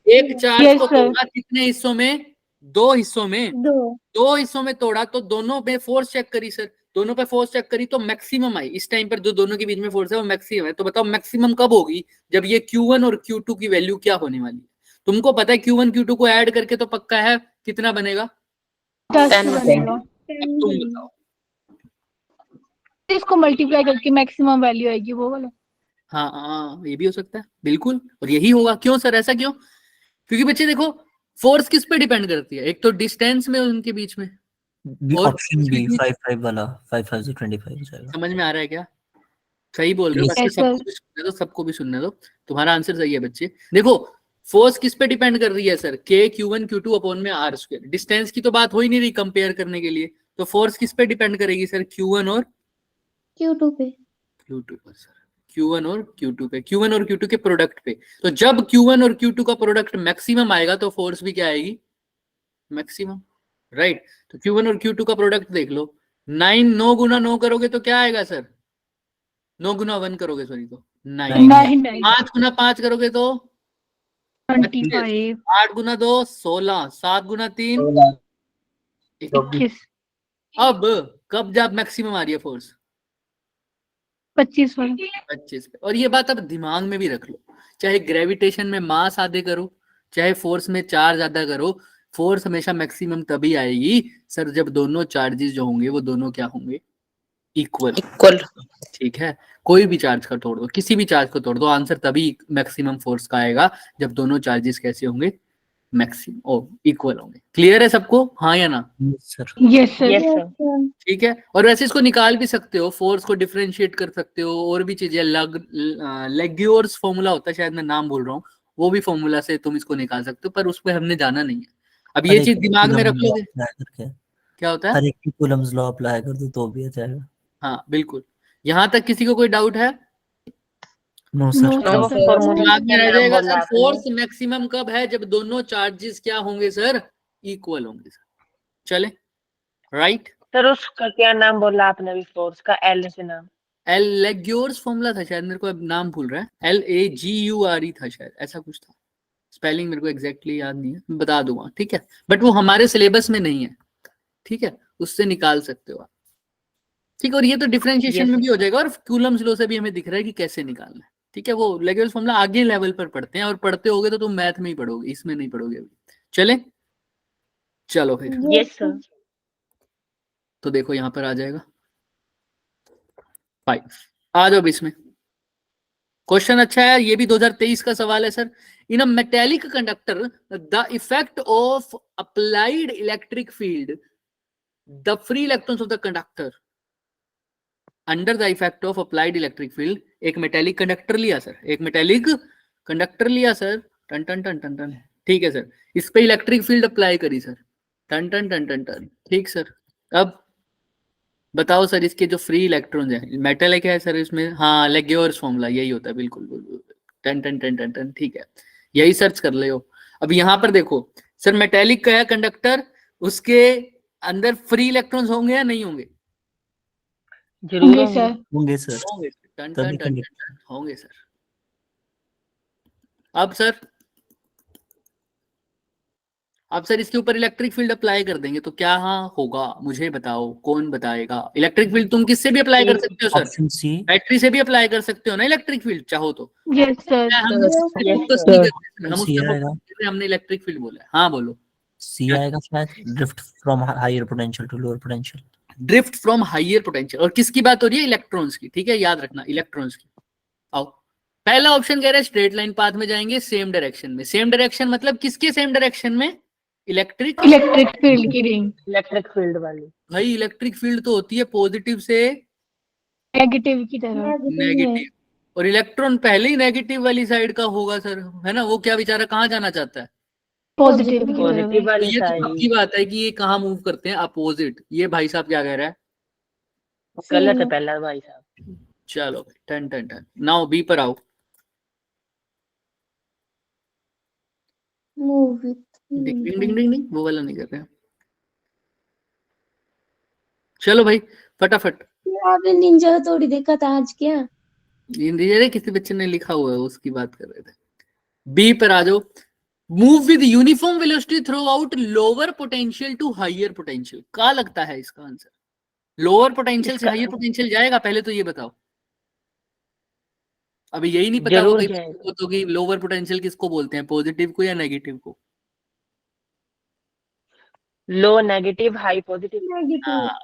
एक चार्ज Yes, को sir. तोड़ा कितने हिस्सों में? 2 हिस्सों में। 2 हिस्सों में तोड़ा तो दोनों पे फोर्स चेक करी सर, दोनों पे फोर्स चेक करी तो मैक्सिमम आई। इस टाइम पर जो दोनों के बीच में फोर्स है वो मैक्सिमम है। तो बताओ मैक्सिमम कब होगी? जब ये Q1 और Q2 की वैल्यू क्या होने वाली है? तुमको पता है Q1 Q2 को ऐड करके तो पक्का है कितना बनेगा? 10 10 बनेगा। अब तुम बताओ। इसको मल्टीप्लाई करके मैक्सिमम वैल्यू आएगी वो वाला। हाँ हाँ ये भी हो सकता है बिल्कुल, और यही होगा। क्यों सर, ऐसा क्यों? क्योंकि बच्चे देखो फोर्स किस पे डिपेंड करती है, एक तो डिस्टेंस में उनके बीच में, और ऑप्शन बी 5 वाला 5 5 25 हो जाएगा। समझ में आ रहा है क्या? सही बोल रहे हो, Yes, बाकी sir. सबको भी सुनने दो, सबको भी सुनने दो। तुम्हारा आंसर सही है बच्चे। देखो फोर्स किस पे डिपेंड कर रही है sir? K Q1 Q2 upon में R²। डिस्टेंस की तो बात हो ही नहीं रही कंपेयर करने के लिए, तो फोर्स किस पे डिपेंड करेगी सर? Q1 और Q2 पे। Q2 पर सर, Q1 और Q2 पे, Q1 और Q2 के प्रोडक्ट पे। तो जब Q1 और Q2 का प्रोडक्ट मैक्सिमम आएगा तो फोर्स भी क्या आएगी? Maximum, right. तो Q1 और Q2 का प्रोडक्ट देख लो, 9 गुना 9 करोगे तो क्या आएगा सर? 9 गुना 1 करोगे सॉरी तो 9। 9 5 गुना 5 करोगे तो 25 8 गुना 2 16, 7 गुना 3 21 अब कब जब मैक्सिमम आ रही है फोर्स? 25 वाला। 25 पे। और ये बात अब दिमाग में भी रख लो, चाहे ग्रेविटेशन में मास आधे करो, चाहे फोर्स में चार्ज आधा करो, फोर्स हमेशा मैक्सिमम तभी आएगी सर जब दोनों चार्जेस जो होंगे वो दोनों क्या होंगे? इक्वल। ठीक है, कोई भी चार्ज का तोड़ दो, किसी भी चार्ज को तोड़ दो, आंसर तभी मैक्सिमम फोर्स का आएगा जब दोनों चार्जेस कैसे होंगे? मैक्सिमम ओ इक्वल होंगे। क्लियर है सबको? हाँ या ना? Sir Yes, sir. Yes, sir. ठीक है। और वैसे इसको निकाल भी सकते हो, फोर्स को डिफरेंशिएट कर सकते हो, और भी चीजें लेग्योर्स फॉर्मूला होता है, शायद मैं नाम भूल रहा हूँ, वो भी फॉर्मूला से तुम इसको निकाल सकते हो, पर उस पर हमने जाना नहीं है। अब ये चीज दिमाग में रख लोगे, क्या होता है? हर एक की कूलम्स लॉ अप्लाई कर दो तो भी आ जाएगा। हाँ बिल्कुल। यहाँ तक किसी को कोई डाउट है? No sir. No, तो वो sir. फॉर्मूला दिमाग में रह नाम जाएगा बोला सर, आपने। फोर्स मैक्सिमम कब है? जब दोनों चार्जेस क्या होंगे सर? इक्वल होंगे सर। चले, राइट। सर उसका क्या नाम बोला आपने अभी फोर्स का? एल से नाम? लेग्योर्स फॉर्मूला था शायद, मेरे को अब नाम भूल रहा है, LAGURE था शायद, ऐसा कुछ था। स्पेलिंग मेरे को एग्जैक्टली याद नहीं है, मैं बता दूंगा, ठीक है। बट वो हमारे सिलेबस में नहीं है, ठीक है, उससे निकाल सकते हो आप, ठीक है। और ये तो डिफरेंशिएशन में भी हो जाएगा, और कूलम्स लॉ से भी हमें दिख रहा है कि कैसे निकालना है, ठीक है। वो लेग्योर्स फॉर्मूला आगे लेवल पर पढ़ते हैं, और पढ़ते होगे तो तुम मैथ में ही पढ़ोगे, इसमें नहीं पढ़ोगे अभी। चले, चलो फिर। Yes sir. तो देखो यहाँ पर आ जाएगा 5। आ जाओ इसमें, क्वेश्चन अच्छा है, ये भी 2023 का सवाल है sir. In a metallic conductor the effect of applied electric field the free electrons of the conductor under the effect of applied electric field. एक मेटेलिक कंडक्टर लिया सर, एक मेटेलिक कंडक्टर लिया सर, टन टन टन टन टन, ठीक है सर। इस पे इलेक्ट्रिक फील्ड अप्लाई करी सर, टन टन टन टन टन, ठीक सर। अब बताओ सर इसके जो फ्री इलेक्ट्रॉन है, मेटल है क्या है सर इसमें? हाँ, लेग्योर्स फॉर्मूला यही होता है, बिल्कुल 10 ठीक है, यही सर्च कर ले हो। अब यहाँ पर देखो सर, मेटेलिक का है कंडक्टर, उसके अंदर फ्री इलेक्ट्रॉन्स होंगे या नहीं होंगे? जरूर होंगे होंगे। सर। होंगे सर, होंगे। टन तभी टन टन conduct- टन होंगे सर। अब सर इसके ऊपर इलेक्ट्रिक फील्ड अप्लाई कर देंगे तो क्या हाँ होगा? मुझे बताओ, कौन बताएगा? इलेक्ट्रिक फील्ड तुम किससे भी अप्लाई कर सकते हो सर, ऑप्शन सी। बैटरी से भी अप्लाई कर सकते हो ना इलेक्ट्रिक फील्ड चाहो तो। Yes sir. हम Yes, focus sir. नहीं करते, हम उस सी पर आएगा, focus करते हैं, हमने इलेक्ट्रिक फील्ड बोला है। हाँ बोलो। सी आएगा शायद, drift from higher potential to lower potential. Drift from higher potential, और किसकी बात हो रही है? इलेक्ट्रॉन्स की, ठीक है, याद रखना इलेक्ट्रॉन्स की। आओ, पहला ऑप्शन कह रहा है स्ट्रेट लाइन पाथ में जाएंगे, सेम डायरेक्शन में। सेम डायरेक्शन मतलब किसके सेम डायरेक्शन में? इलेक्ट्रिक फील्ड की रिंग इलेक्ट्रिक फील्ड वाली। भाई इलेक्ट्रिक फील्ड तो होती है पॉजिटिव से नेगेटिव की तरह। नेगेटिव, और इलेक्ट्रॉन पहले ही नेगेटिव वाली साइड का होगा सर, है ना? वो क्या बेचारा कहाँ जाना चाहता है? पॉजिटिव की पॉजिटिव तरफ। तो वाली ये तो साइड। पक्की बात है कि ये कहाँ मूव करते हैं? अपोजिट। ये भाई साहब क्या कह रहा है? गलत है पहला भाई साहब। चलो भाई, टन नाउ बी पर आओ। डिंग डिंग डिंग डिंग डिंग, वो वाला नहीं कर रहे हैं। चलो भाई फटाफट। आपने निंजा हथौड़ी देखा था आज क्या? इंडिया किसी बच्चे ने लिखा हुआ है, उसकी बात कर रहे थे। बी पर आ जाओ। Move with uniform velocity throughout lower potential to higher potential. क्या लगता है इसका आंसर? लोअर पोटेंशियल से हायर पोटेंशियल जाएगा? पहले तो ये बताओ। अभी यही नहीं पता जरूर होगा जाएगा। तो कि लोअर पोटेंशियल किसको बोलते हैं, पॉजिटिव को या नेगेटिव को? लो नेगेटिव, हाई पॉजिटिव।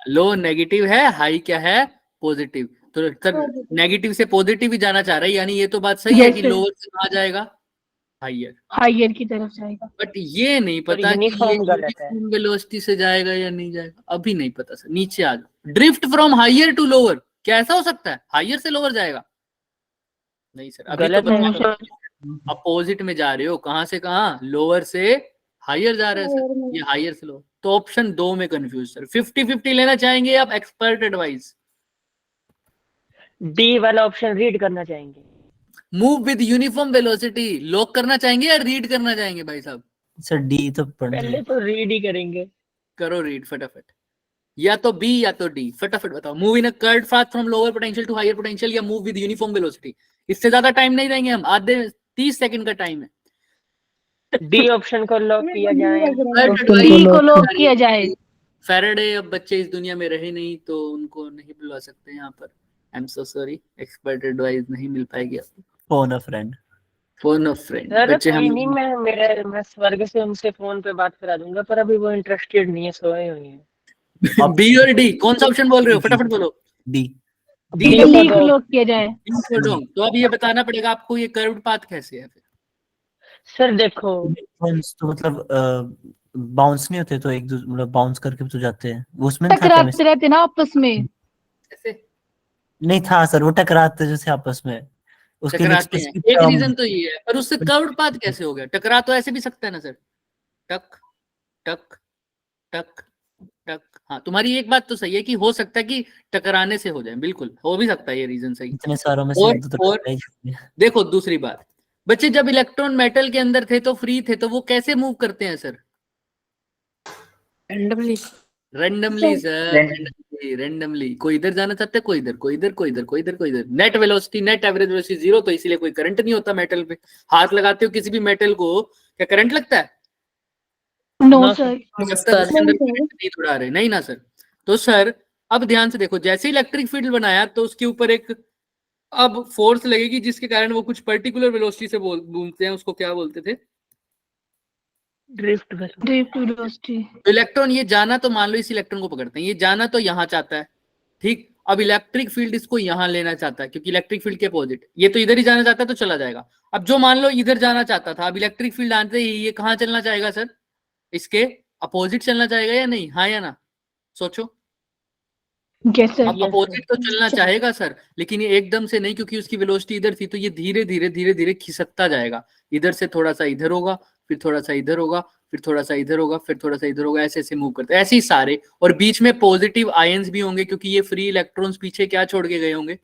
लो नेगेटिव है, हाई क्या है? पॉजिटिव। तो सर नेगेटिव से पॉजिटिव ही जाना चाह रहा है, यानी ये तो बात सही है Yes, कि sir. लोअर से कहाँ जाएगा? हाइयर। हायर की तरफ जाएगा। बट ये नहीं पर पता कि ये यूनिफॉर्म गलत है। यूनिफॉर्म वेलोसिटी से जाएगा या नहीं जाएगा, अभी नहीं पता सर। नीचे आ जाओ। Drift from higher to lower, क्या ऐसा हो सकता है हाइयर से लोअर जाएगा? नहीं सर, अभी तो गलत है। बता, अपोजिट में जा रहे हो। कहां से कहां? लोअर से हाइयर जा रहे हैं सर, ये हाइयर से लोअर। तो ऑप्शन 2 में कंफ्यूज सर। 50-50 लेना चाहेंगे आप? Expert advice. डी वाला ऑप्शन रीड करना चाहेंगे। Move with uniform velocity lock करना चाहेंगे या रीड करना चाहेंगे भाई साहब? सर डी तो पढ़ना पहले तो रीड ही करेंगे। करो रीड फटाफट, या तो बी या तो डी, फटाफट बताओ। Move in a curved path from lower potential to higher potential, या मूव विद यूनिफॉर्म वेलोसिटी। इससे ज्यादा टाइम नहीं देंगे हम, आधे 30 सेकंड का टाइम है। डी ऑप्शन को लॉक किया जाए। डी को लॉक किया जाए। फैराडे अब बच्चे इस दुनिया में रहे नहीं, तो उनको नहीं बुला सकते यहाँ पर। I am so sorry, expert advice नहीं मिल पाएगी आपको। Phone a friend. Phone of friend sir बच्चे कोई हम नहीं, मैं स्वर्ग से उनसे फोन पे बात करा दूंगा, पर अभी वो इंटरेस्टेड नहीं है, सोए हुए हैं। बी और डी कौन सा ऑप्शन बोल रहे हो? फटाफट बोलो। डी। डी डी को लॉक किया जाए। तो अब ये बताना पड़ेगा आपको ये कर्व्ड पाथ कैसे है फिर। सर देखो, इलेक्ट्रॉन्स तो मतलब बाउंस नहीं होते, तो एक दूसरे मतलब बाउंस करके तो जाते हैं, वो उसमें था क्या? टकराते रहते ना आपस में। ऐसे नहीं था सर, वो टकराते जैसे आपस में, उसके लिए टकराते हैं, specific एक term- रीजन तो ये है, पर उससे कर्व्ड पाथ कैसे हो गया? टकरा तो ऐसे भी सकता है ना सर, टक टक टक टक। हाँ, तुम्हारी एक बात तो सही है कि हो सकता है कि टकराने से हो जाए, बिल्कुल हो भी सकता है, ये रीजन सही। इतने सारों में से और- एक दो तो और- टकरा ही जाते हैं। देखो दूसरी बात, बच्चे जब इलेक्ट्रॉन मेटल के अंदर थे तो फ्री थे, तो वो कैसे मूव करते हैं sir? Randomly. Randomly sir, randomly. कोई इधर जाना चाहता है, कोई इधर, कोई इधर, कोई इधर, कोई इधर, कोई इधर। Net velocity, net average velocity 0, तो इसीलिए कोई करंट नहीं होता मेटल पे। हाथ लगाते हो किसी भी मेटल को, क्या करंट लगता है? No No, sir. जब तक उसके अंदर करंट नहीं उड़ा रहे, नहीं ना सर। तो सर अब ध्यान से देखो, जैसे इलेक्ट्रिक फील्ड बनाया तो उसके ऊपर एक अब फोर्स लगेगी, जिसके कारण वो कुछ पर्टिकुलर वेलोसिटी से घूमते हैं, उसको क्या बोलते थे? Drift velocity. तो इलेक्ट्रॉन ये जाना, तो मान लो इस इलेक्ट्रॉन को पकड़ते हैं, ये जाना तो यहाँ चाहता है, ठीक। अब इलेक्ट्रिक फील्ड इसको यहाँ लेना चाहता है, क्योंकि इलेक्ट्रिक फील्ड के अपोजिट, ये तो इधर ही जाना चाहता है तो चला जाएगा। अब जो मान लो इधर जाना चाहता था, अब इलेक्ट्रिक फील्ड आते ही ये कहाँ चलना चाहेगा सर? इसके अपोजिट चलना चाहेगा या नहीं? हाँ या ना? सोचो। Yes sir. अब अपोजिट तो चलना चाहेगा सर, लेकिन ये एकदम से नहीं, क्योंकि उसकी वेलोसिटी इधर थी, तो ये धीरे धीरे धीरे धीरे खिसकता जाएगा। इधर से थोड़ा सा इधर होगा, फिर थोड़ा सा इधर होगा, फिर थोड़ा सा इधर होगा, फिर थोड़ा सा इधर होगा, ऐसे ऐसे मूव करते हैं, ऐसे ही सारे। और बीच में पॉजिटिव आयंस भी होंगे क्योंकि ये फ्री इलेक्ट्रॉन्स पीछे क्या छोड़ के गए होंगे,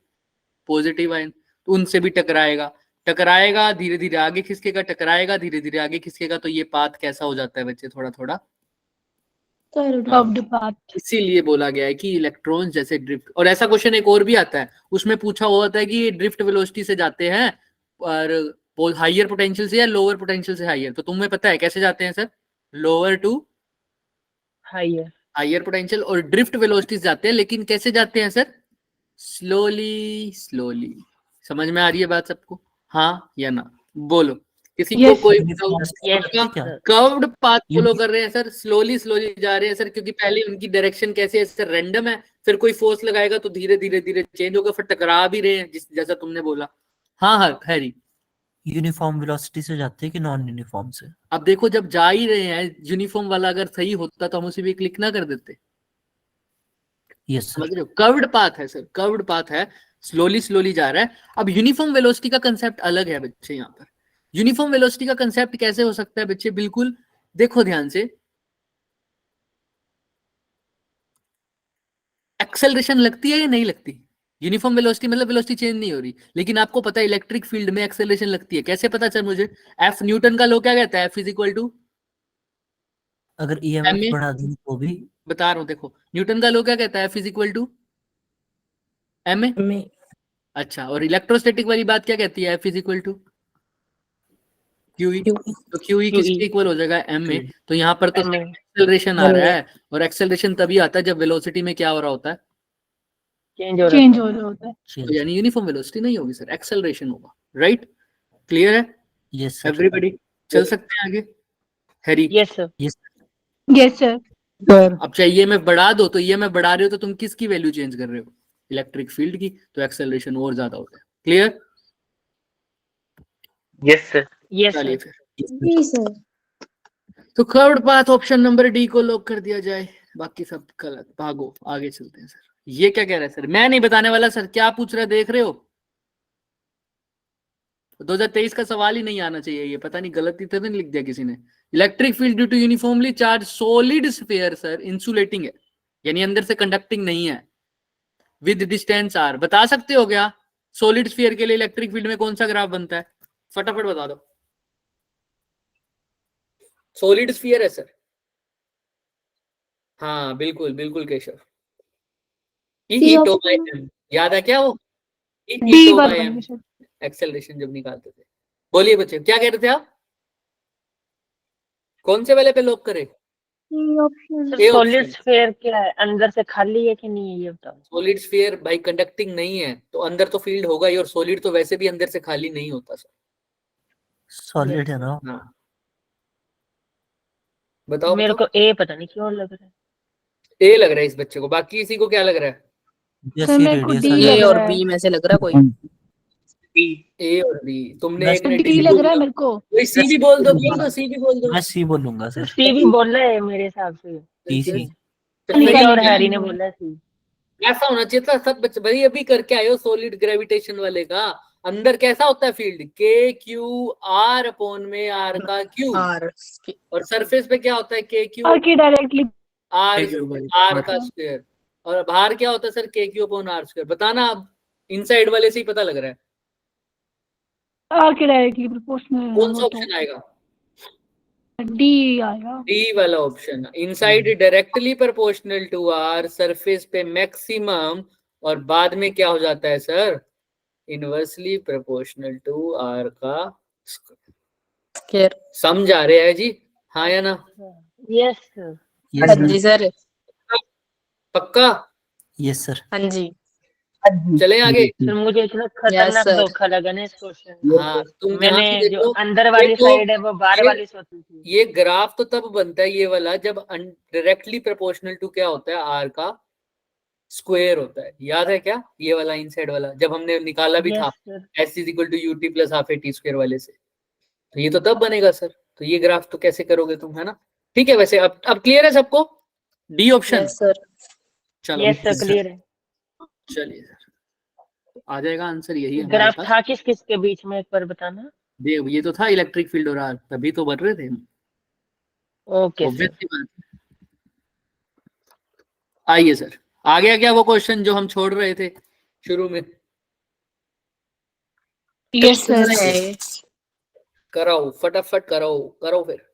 पॉजिटिव आयन, तो उनसे भी टकराएगा, टकराएगा धीरे धीरे आगे खिसकेगा, टकराएगा धीरे धीरे आगे खिसकेगा। तो ये पाथ कैसा हो जाता है बच्चे, थोड़ा थोड़ा कर्व्ड पाथ। इसीलिए बोला गया है कि इलेक्ट्रॉन्स जैसे ड्रिफ्ट। और ऐसा क्वेश्चन एक और भी आता है, उसमें पूछा हुआ होता है कि ये ड्रिफ्ट वेलोसिटी से जाते हैं और हाइयर पोटेंशियल से या लोअर पोटेंशियल से हाइयर, तो तुम्हें पता है कैसे जाते हैं sir, lower to higher. Higher potential, और ड्रिफ्ट वेलोसिटी से जाते हैं, लेकिन कैसे जाते हैं सर, स्लोली स्लोली। समझ में आ रही है बात सबको, हाँ या ना, बोलो किसी को Yes, कोई yes, कर्व्ड पाथ फॉलो कर रहे हैं सर, स्लोली स्लोली जा रहे हैं सर, क्योंकि पहले उनकी डायरेक्शन कैसे है सर, रैंडम है, फिर कोई फोर्स लगाएगा तो धीरे धीरे धीरे चेंज होगा, फिर टकरा भी रहे हैं जैसा तुमने बोला। हाँ हाँ हैरी, यूनिफॉर्म वेलोसिटी से जाते हैं कि नॉन यूनिफॉर्म से? अब देखो जब जा ही रहे हैं, यूनिफॉर्म वाला अगर सही होता तो हम उसे भी क्लिक ना कर देते। Yes sir. समझ रहे हो, कर्व्ड पाथ है सर, कर्व्ड पाथ है, स्लोली स्लोली जा रहा है। अब यूनिफॉर्म वेलोसिटी का कंसेप्ट अलग है बच्चे। यहाँ पर यूनिफॉर्म वेलोसिटी का कंसेप्ट कैसे हो सकता है बच्चे, बिल्कुल देखो ध्यान से, एक्सेलरेशन लगती है या नहीं लगती, यूनिफॉर्म वेलोसिटी मतलब वेलोसिटी चेंज नहीं हो रही, लेकिन आपको पता है इलेक्ट्रिक फील्ड में एक्सेलरेशन लगती है। कैसे पता चल मुझे, एफ न्यूटन का लॉ क्या कहता है, एफ इज इक्वल टू, अगर ईएमएफ बढ़ा दें तो भी? बता रहा हूं देखो, न्यूटन का लॉ क्या कहता है, F is equal to M A. में अच्छा, और इलेक्ट्रोस्टैटिक वाली बात क्या कहती है, F is equal to Q E. तो क्यूई किसके इक्वल हो जाएगा, एम में। तो यहाँ पर तो एक्सेलरेशन आ रहा है, और एक्सेलरेशन तभी आता है जब वेलोसिटी में क्या हो रहा होता है, चेंज हो चेंज हो रहा होता है। तो यानी यूनिफॉर्म वेलोसिटी नहीं होगी सर, एक्सेलरेशन होगा। राइट, क्लियर है यस सर। एवरीबॉडी, चल सकते हैं आगे। Harry, yes sir. Yes yes sir. Sir अब चाहे ईएमएफ बढ़ा दो, तो ईएमएफ बढ़ा रहे हो तो तुम किसकी वैल्यू चेंज कर रहे हो, इलेक्ट्रिक फील्ड की, तो एक्सेलरेशन और ज्यादा होता है। Clear, yes sir. यस चलिए सर। फिर, जी सर। तो curved path option number D को लॉक कर दिया जाए, बाकी सब गलत, भागो आगे चलते हैं सर। ये क्या कह रहा है सर, मैं नहीं बताने वाला सर, क्या पूछ रहा है देख रहे हो, 2023 का सवाल ही नहीं आना चाहिए ये, पता नहीं गलती तो नहीं लिख दिया किसी ने। Electric field due to uniformly charge solid sphere sir, insulating है, यानी अंदर से कंडक्टिंग नहीं है, विद डिस्टेंस आर। बता सकते हो क्या सॉलिड स्फीयर के लिए इलेक्ट्रिक फील्ड में कौन सा ग्राफ बनता है, फटाफट बता दो। सॉलिड स्फीयर है सर, हाँ बिल्कुल बिल्कुल केशव, सी E to by option. m, याद है क्या वो, E D to bar by m, बनेगा सर। एक्सेलरेशन जब निकालते थे। बोलिए बच्चे क्या कह रहे थे आप, कौन से वाले पे लॉक करे, C option. Sir A solid option. Sphere क्या है, अंदर से खाली है कि नहीं है ये बताओ। सॉलिड स्फीयर भाई कंडक्टिंग नहीं है, तो अंदर तो फील्ड होगा ही, और सॉलिड तो वैसे भी अंदर से खाली नहीं होता सर। सॉलिड है ना? हाँ बताओ मेरे बताओ, को ए पता नहीं क्यों लग रहा है। ए लग रहा है इस बच्चे को, बाकी किसी को क्या लग रहा है, सर जैसे मेरे को रेडियस डी आ लग ए और रहा है। बी में से लग रहा कोई। ए और बी, तुमने मैं एक ने डी लग रहा है मेरे को। कोई सी भी बोल दो, सी भी बोल दो। मैं सी बोलूंगा सर। सी भी बोल रहा है मेरे हिसाब से। सी अनिका और हैरी ने बोला है सी। ऐसा होना चाहिए था सब बच्चे, भाई अभी करके आयो सॉलिड ग्रेविटेशन वाले का, अंदर कैसा होता है फील्ड, के क्यू आर अपॉन में आर का क्यू, आर और सरफेस पे क्या होता है, के क्यू और की डायरेक्टली आर, आर का स्क्वायर, और बाहर क्या होता है sir, K Q upon R square. बताना अब, इनसाइड वाले से ही पता लग रहा है आर की डायरेक्टली प्रोपोर्शनल कौन सा ऑप्शन आएगा, डी आएगा। डी वाला option, inside directly proportional to R, surface पे मैक्सिमम, और बाद में क्या हो जाता है sir, inversely proportional to R का स्क्वायर। समझ आ रहे हैं जी, हाँ या ना, यस सर। हाँ जी सर। पक्का, यस सर। हाँ जी। चले आगे। सर मुझे इतना खतरनाक sir. धोखा लगा ना इस क्वेश्चन। हाँ तुम ध्यान मैंने से जो देखो, अंदर वाली देखो, साइड है वो बाहर ये- वाली सोची थी। ये ग्राफ तो तब बनता है ये वाला जब डायरेक्टली प्रोपोर्शनल टू क्या होता है, आर का स्क्वायर होता है, याद है क्या, ये वाला इनसाइड वाला जब हमने निकाला भी था, sir. S is equal to U T plus half A T square वाले से, तो ये तो तब बनेगा सर। तो ये ग्राफ तो कैसे करोगे तुम, है ना। ठीक है, वैसे अब क्लियर है सबको, डी ऑप्शन, यस सर। चलो यस सर क्लियर है। चलिए सर, तो आ जाएगा आंसर यही है हमारे ग्राफ पास। था किस किस के बीच में एक बार बताना। ये तो था इलेक्ट्रिक फील्ड और आर, तभी तो बढ़ रहे थे हम। Okay sir. Obvious सी बात है। आइए सर, आ गया क्या वो क्वेश्चन जो हम छोड़ रहे थे शुरू में? Yes sir. है कराओ फटाफट, कराओ करो फिर।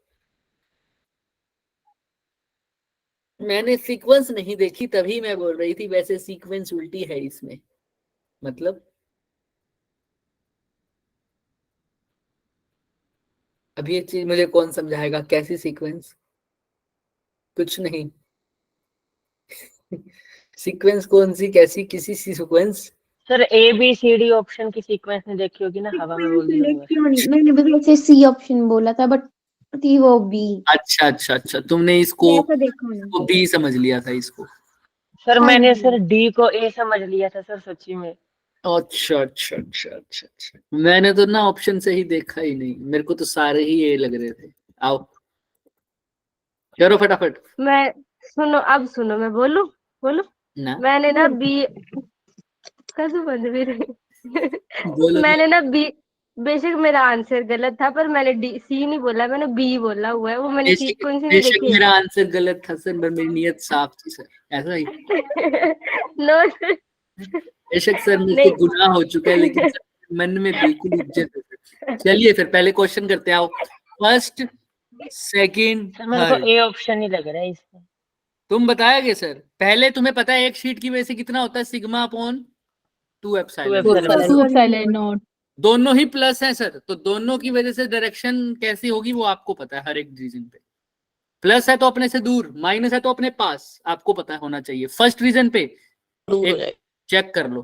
मैंने सीक्वेंस नहीं देखी तभी मैं बोल रही थी, वैसे सीक्वेंस उल्टी है इसमें, मतलब अभी ये चीज मुझे कौन समझाएगा, कैसी सीक्वेंस? कुछ नहीं। सीक्वेंस कौन सी, कैसी, किसी C sequence? Sir ABCD option की सीक्वेंस नहीं देखी होगी ना, हवा में बोल दिया होगा। मैंने भी वैसे सी ऑप्शन बोला था बट थी वो बी। अच्छा अच्छा अच्छा, तुमने इसको ऐसा देखो ना। बी समझ लिया था इसको। सर हाँ मैंने जी। सर D को A समझ लिया था सर, सच्ची में। अच्छा अच्छा अच्छा अच्छा अच्छा, मैंने तो ना ऑप्शन से ही देखा ही नहीं, मेरे को तो सारे ही ये लग रहे थे। आओ करो फटाफट। मैं सुनो, अब सुनो, मैं बोलूं? बोलूं? ना मैंने ना बी कैसे बंद भी बोलो। मैंने ना बी, बेशक मेरा आंसर गलत था पर मैंने डी सी नहीं बोला, मैंने बी बोला हुआ है। वो मैंने बेशक सीक्वेंस ही नहीं बेशक देखी। मेरा आंसर गलत था सर, पर मेरी नीयत साफ थी सर, ऐसा ही। नो बेशक सर मेरे नहीं। को गुनाह हो चुका है, लेकिन सर मन में बिल्कुल इज्जत है सर। चलिए फिर पहले क्वेश्चन करते हैं, आओ। फर्स्ट, सेकंड, सर मेरे को थर्ड, A ऑप्शन ही लग रहा है इसमें। तुम बताओगे सर? पहले तुम्हें पता है एक शीट की वजह से कितना होता है, sigma upon 2 2 epsilon. Epsilon. Two epsilon naught. दोनों ही प्लस है सर, तो दोनों की वजह से डायरेक्शन कैसी होगी वो आपको पता है हर एक रीजन पे। प्लस है तो अपने से दूर, माइनस है तो अपने पास, आपको पता होना चाहिए। फर्स्ट रीजन पे दूर हो एक जाएगा। चेक कर लो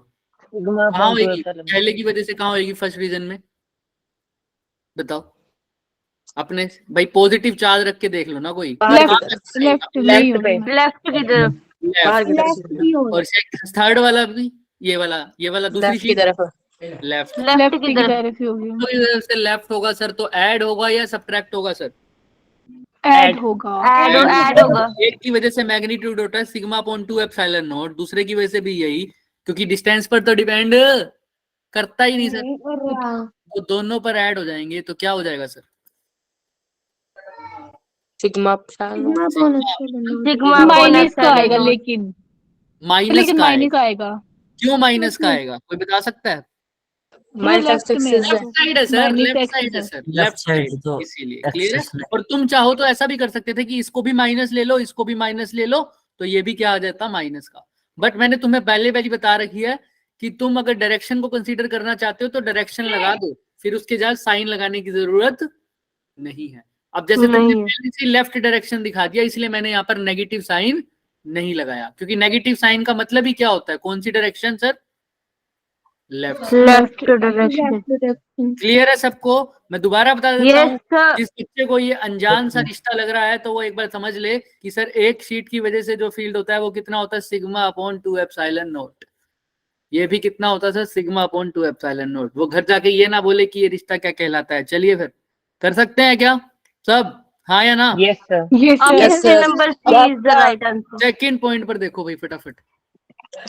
सिग्मा कहाँ अपॉन 2 होगी, एप्सिलॉन। पहले की वजह से कहाँ होगी फर्स्ट रीजन में, बताओ अपने। भाई पॉजिटिव चार्ज रख के देख लो ना कोई। बाहर की कहाँ तरफ लगता है? लेफ्ट में ही लेफ्ट होगा पे। ना। लेफ्ट की तरफ। बाहर की लेफ्ट। तरफ और थर्ड वाला भी, ये वाला दूसरी लेफ्ट की शीट तरफ लेफ्ट। लेफ्ट की की तरफ तरफ ही होगी। तो इधर से लेफ्ट होगा सर, तो ऐड होगा या सब्ट्रैक्ट होगा सर? ऐड होगा। ऐड होगा। एक की वजह से मैग्नीट्यूड होता है सिग्मा अपॉन 2 एप्सिलॉन नॉट, दूसरे की वजह से भी यही, क्योंकि डिस्टेंस पर तो डिपेंड करता ही नहीं सर, तो दोनों पर ऐड हो जाएंगे, तो क्या हो जाएगा sir? Sigma sigma upon minus का आएगा एप्सिलॉन। लेकिन माइनस का माइनस आएगा। आएगा। क्यों माइनस का आएगा, कोई बता सकता है? माइनस लेफ्ट में है लेफ्ट साइड है sir, minus left x side है है। Sir, left left side side, तो इसीलिए क्लियर है। एक्सेस और तुम चाहो तो ऐसा भी कर सकते थे कि इसको भी माइनस ले लो, इसको भी माइनस ले लो, तो ये भी क्या आ जाता माइनस का। बट मैंने तुम्हें पहले बता रखी है कि तुम अगर डायरेक्शन को कंसीडर करना चाहते हो तो डायरेक्शन लगा दो, फिर उसके बाद साइन लगाने की जरूरत नहीं है। अब जैसे तुमने नहीं है। पहले से लेफ्ट डायरेक्शन दिखा दिया, इसलिए मैंने यहाँ पर नेगेटिव साइन नहीं लगाया, क्योंकि नेगेटिव साइन का मतलब ही क्या होता है, कौन सी direction sir? Left. Left direction. Clear है सबको? मैं दोबारा बता देता यस हूँ, सर। जिस बच्चे को ये अनजान सा रिश्ता लग रहा है तो वो एक बार समझ ले कि सर एक शीट की वजह से जो फील्ड होता है वो कितना होता है, सिग्मा अपॉन 2 एप्सिलॉन नॉट। ये भी कितना होता है sir, sigma upon 2 epsilon not. वो घर जाके ये ना बोले कि ये रिश्ता क्या कहलाता है। चलिए फिर कर सकते हैं क्या सब, हाँ या ना? Yes sir. Yes option number C is the right answer. Second point पर देखो भाई फटाफट।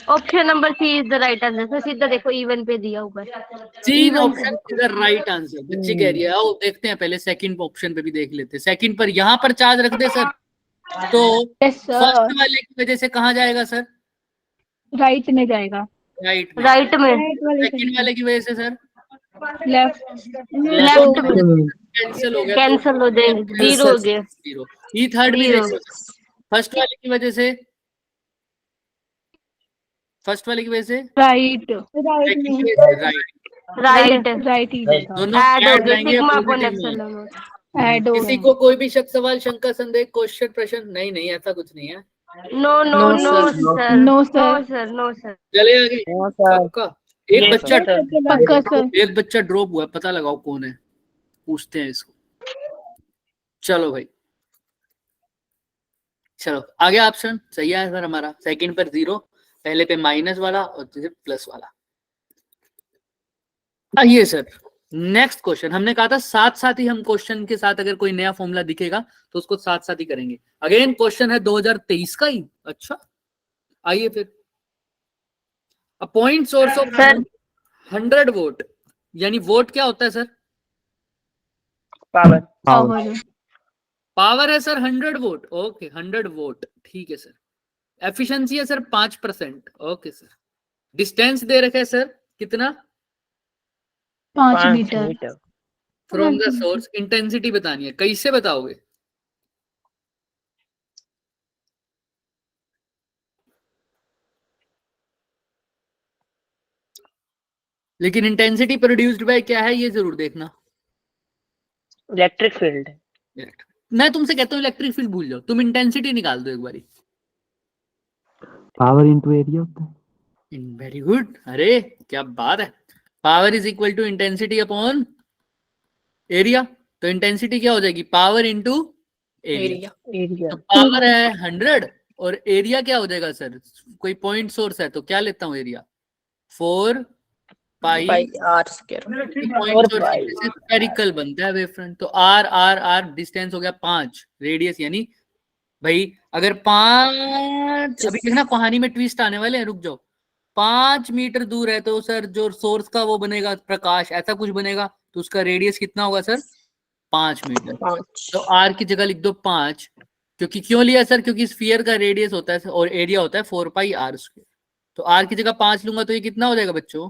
Option number C is the right answer. तो सीधा देखो, इवन पे दिया हुआ है। तीन Even ऑप्शन इधर राइट आंसर, बच्ची कह रही है। आओ देखते हैं, पहले सेकंड ऑप्शन पे भी देख लेते हैं। सेकंड पर यहाँ पर चार्ज रख दे सर, तो यस फर्स्ट सर। वाले की वजह से कहाँ जाएगा सर? राइट में जाएगा। राइट में। राइट में। सेकंड वाले की वजह से सर लेफ्ट लेफ्ट में। कैंसिल हो गया, कैंसिल हो जाएंगे, जीरो हो गया। जीरो। ई थर्ड भी Zero. देखो, फर्स्ट वाले की वजह से, फर्स्ट वाले की वजह से राइट सेकंड की वजह से राइट। राइट। राइट ही होगा। दोनों ऐड हो ऐड गया, जाएंगे सिग्मा अपॉन पॉजिटिव में। एप्सिलॉन। ऐड हो किसी को कोई भी शक, सवाल, शंका, संदेह, क्वेश्चन, प्रश्न? नहीं नहीं, ऐसा कुछ नहीं है। No no No, no sir. Sir. No no sir. Sir. No sir. चले आगे। हाँ सर। पक्का एक Yes, बच्चा sir. पक्का सर। एक बच्चा ड्रॉप हुआ है, पता लगाओ कौन है, पूछते हैं इसको। चलो भाई, चलो आगे। ऑप्शन सही है सर हमारा। सेकंड पर 0, पहले पे माइनस वाला और फिर प्लस वाला। आइए सर नेक्स्ट क्वेश्चन। हमने कहा था साथ साथ ही हम क्वेश्चन के साथ अगर कोई नया फॉर्मूला दिखेगा तो उसको साथ साथ ही करेंगे। अगेन क्वेश्चन है 2023 का ही। अच्छा आइए फिर। A point source of 100 watt, यानी वोट क्या होता है सर? पावर। पावर पावर है सर 100 वोट, ओके 100 वोट, ठीक है सर। एफिशिएंसी है सर 5%, ओके सर। डिस्टेंस दे रखा है सर कितना? 5 5 metre. Metre. From the source. Intensity बतानी है, कैसे बताओगे? लेकिन इंटेंसिटी प्रोड्यूस्ड बाय क्या है ये जरूर देखना। Electric field. मैं तुमसे कहता हूँ इलेक्ट्रिक फील्ड भूल जाओ, तुम इंटेंसिटी निकाल दो एक बारी। पावर इनटू एरिया होता है। वेरी गुड, अरे क्या बात है। Power is equal to intensity upon area. तो इंटेंसिटी क्या हो जाएगी? Power into area. एरिया। तो पावर है 100 और एरिया क्या हो जाएगा सर? कोई पॉइंट सोर्स है तो क्या लेता हूँ area? 4 pi by R square. Point source से स्फेरिकल बनता है वेव फ्रंट। तो आर आर आर डिस्टेंस हो गया 5, रेडियस यानी भाई अगर 5, अभी देखना कहानी में ट्विस्ट आने वाले हैं, रुक जाओ। 5 मीटर दूर है तो सर जो सोर्स का वो बनेगा प्रकाश ऐसा कुछ बनेगा, तो उसका रेडियस कितना होगा सर? 5 मीटर। 5 तो आर की जगह लिख दो 5, क्योंकि क्यों लिया सर? क्योंकि स्फीयर का रेडियस होता है और एरिया होता है 4 पाई आर स्क्वायर। तो आर की जगह 5 लूंगा तो ये कितना हो जाएगा बच्चों?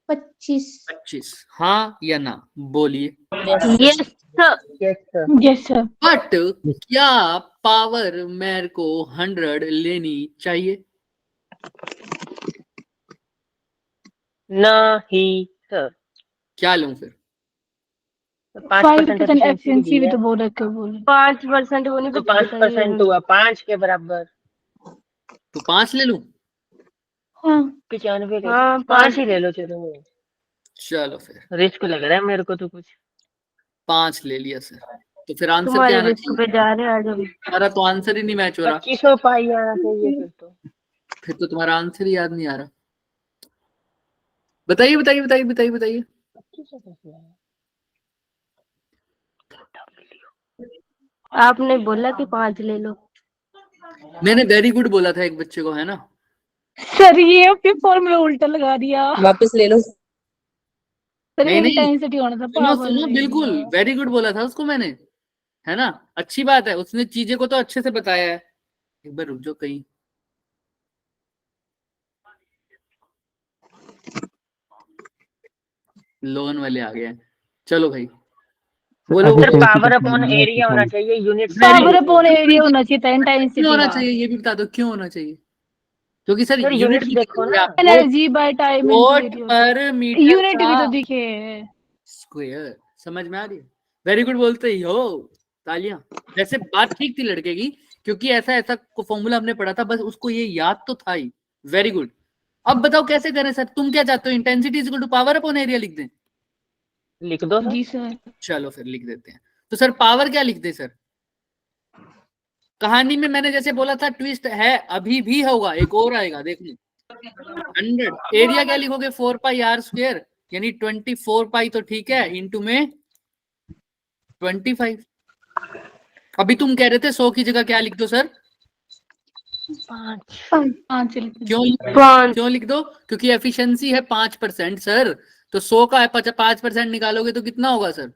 25। हाँ या ना बोलिए। Yes sir. Yes sir. Yes sir. But क्या पावर मेरे को 100 लेनी चाहिए? नहीं सर। क्या लूं फिर? 5% 5% एफिशिएंसी भी तो बोल रखे बोले। 5% वो नहीं तो 5% हुआ 5 के बराबर। तो 5 ले लूं? हाँ 95 ले हाँ, लो। 5 ही ले लो चलो। चलो फिर रिस्क लग रहा है मेरे को तो कुछ। 5 ले लिया सर। तो फिर आंसर तुम्हारे क्या आना रिस्क पे चाहिए? जा रहे हैं आज हम। हमारा तो आंसर ही नहीं मैच हो रहा। 2500 पाई आना चाहिए फिर तो। फिर तो तुम्हारा आंसर ही याद नहीं आ रहा। बताइए बताइए बताइए बताइए बताइए। 2500 कैसे आया? आपने बोला कि 5 ले लो। मैंने वेरी गुड बोला था एक बच्चे को, है ना? सर ये अपने फॉर्मूला उल्टा लगा दिया। वापस ले लो। सर नहीं, नहीं। इंटेंसिटी होना था, सुनो पावर सुनो, ले बिल्कुल लिया। वेरी गुड बोला था उसको मैंने, है ना? अच्छी बात है, उसने चीजें को तो अच्छे से बताया है। एक बार रुक जाओ कहीं। लोन वाले आ गए हैं। चलो भाई बोलो। सर पावर अपॉन एरिया होना चाहिए, यूनिट। पावर अपॉन एरिया होना चाहिए था, क्यों इंटेंसिटी होना का। चाहिए ये भी बता दो, क्यों होना चाहिए? क्योंकि सर सर यूनिट यूनिट्स भी देखो ना। Energy by time into vote area. पर मीटर यूनिट भी तो का दिखे। स्क्वायर। समझ में आ रही है? वेरी गुड बोलते ही हो, तालियां। वैसे बात ठीक थी लड़के की, क्योंकि ऐसा ऐसा फॉर्मूला हमने पढ़ा था, बस उसको ये याद तो था ही। Very good. अब बताओ कैसे करें सर? तुम क्या चाहते हो? Intensity is equal to power upon area लिख दें? लिख दो सर। जी सर। चलो फिर लिख देते हैं। तो सर पावर क्या लिख दें सर? कहानी में मैंने जैसे बोला था ट्विस्ट है, अभी भी होगा, एक और आएगा देखो। 100 एरिया क्या लिखोगे? 4 पाई आर स्क्वायर, यानी 24 पाई तो ठीक है, इंटू में 25। अभी तुम कह रहे थे 100 की जगह क्या लिख दो सर? 5 क्यों क्यों लिख दो? क्योंकि एफिशिएंसी है 5% सर। तो 100 का 5% निकालोगे तो कितना होगा सर?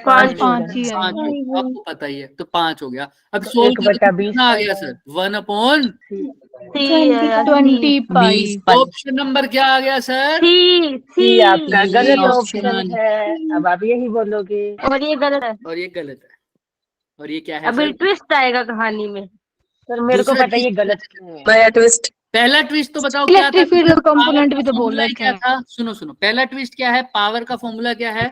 5 5 ही है। 5। आपको पता ही है, तो 5 हो गया। अब 100 1 बटा 20 कितना आ गया सर? 1 अपॉन 20 पाई। 20 पाई। ऑप्शन नंबर क्या आ गया सर? सी आपका गलत ऑप्शन ऑप्शन है। अब आप यही बोलोगे। और ये गलत है। और ये गलत है। और ये क्या है अभी सर? ट्विस्ट आएगा कहानी में। सर मेरे को दूसरा पता है ये twist। गलत क्यों है। नया ट्विस्ट। पहला ट्विस्ट तो बताओ क्या था? इलेक्ट्रिक फील्ड का कंपोनेंट पावर भी का तो बोल फॉर्मूला रखे क्या हैं। था? सुनो सुनो, पहला ट्विस्ट क्या है? पावर का फॉर्मूला क्या है?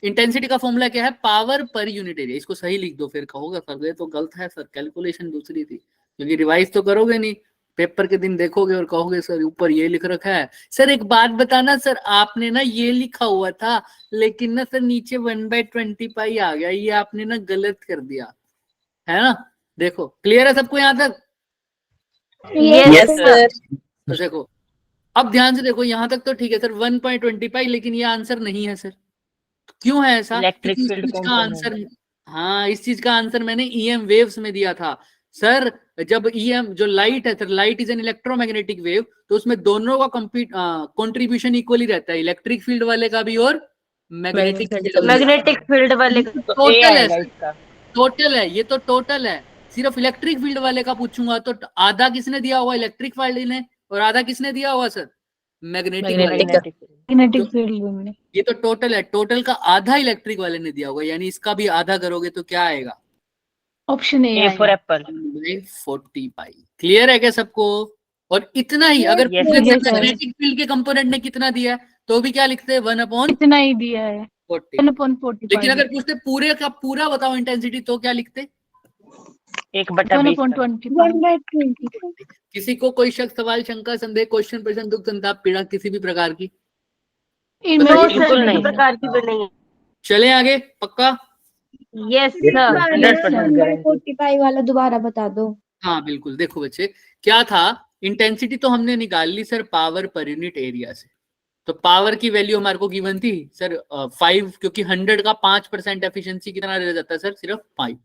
इंटेंसिटी का फॉर्मूला क्या है? Power per unit area. इसको सही लिख दो, फिर कहोगे सर ये तो गलत है सर, कैलकुलेशन दूसरी थी। क्योंकि रिवाइज तो करोगे नहीं, पेपर के दिन देखोगे और कहोगे सर ऊपर ये लिख रखा है। सर एक बात बताना सर, आपने ना ये लिखा हुआ था, लेकिन ना सर नीचे 1/20 पाई आ गया, ये आपने ना गलत कर दिया, है ना? देखो क्लियर है सबको यहाँ तक? Yes sir. तो देखो अब ध्यान से देखो, यहां तक तो ठीक है सर 1.20 पाई, लेकिन ये आंसर नहीं है सर। क्यों है ऐसा? इलेक्ट्रिक क्योंकि इस फील्ड चीज का कंपोनेंट। आंसर, हाँ इस चीज का आंसर मैंने ईएम वेव्स में दिया था सर। जब ईएम जो लाइट है sir, light is an electromagnetic wave, तो उसमें दोनों का कंट्रीब्यूशन इक्वली रहता है, इलेक्ट्रिक फील्ड वाले का भी और मैग्नेटिक मैग्नेटिक फील्ड वाले का। तो ए टोटल आएगा है, इसका। टोटल है, ये तो टोटल है। सिर्फ इलेक्ट्रिक फील्ड वाले का पूछूंगा तो आधा किसने दिया हुआ, इलेक्ट्रिक वाले ने, और आधा किसने दिया हुआ सर, मैग्नेटिक वाले ने। मैग्नेटिक मैग्नेटिक फील्ड में। ये तो टोटल है, टोटल का आधा इलेक्ट्रिक वाले ने दिया होगा, यानी इसका भी आधा करोगे तो क्या आएगा, ऑप्शन ए ए फॉर आएगा। एप्पल। 40 पाई। क्लियर है क्या सबको? और इतना ही, अगर Yes, पूछे yes, sir. मैग्नेटिक फील्ड के कंपोनेंट ने कितना दिया है तो भी क्या लिखते हैं, 1/40। इतना ही दिया है 1/45। लेकिन अगर पूछते पूरे का पूरा बताओ इंटेंसिटी तो क्या लिखते? 1/20 का। 1/25। किसी को कोई शक, सवाल, शंका, संदेह, क्वेश्चन, प्रश्न, दुख, संताप, पीड़ा किसी भी प्रकार की? इनमें बताइए। से बिल्कुल नहीं। प्रकार की बनेगी। चले आगे, पक्का? Yes sir. 100% गारंटी। 45 वाला दोबारा बता दो। हाँ बिल्कुल। देखो बच्चे, क्या था, इंटेंसिटी तो हमने निकाल ली sir power per unit area से। तो पावर की वैल्यू हमारे को गिवन थी सर 5, क्योंकि 100 का 5% एफिशिएंसी कितना रह जाता है सर, सिर्फ 5।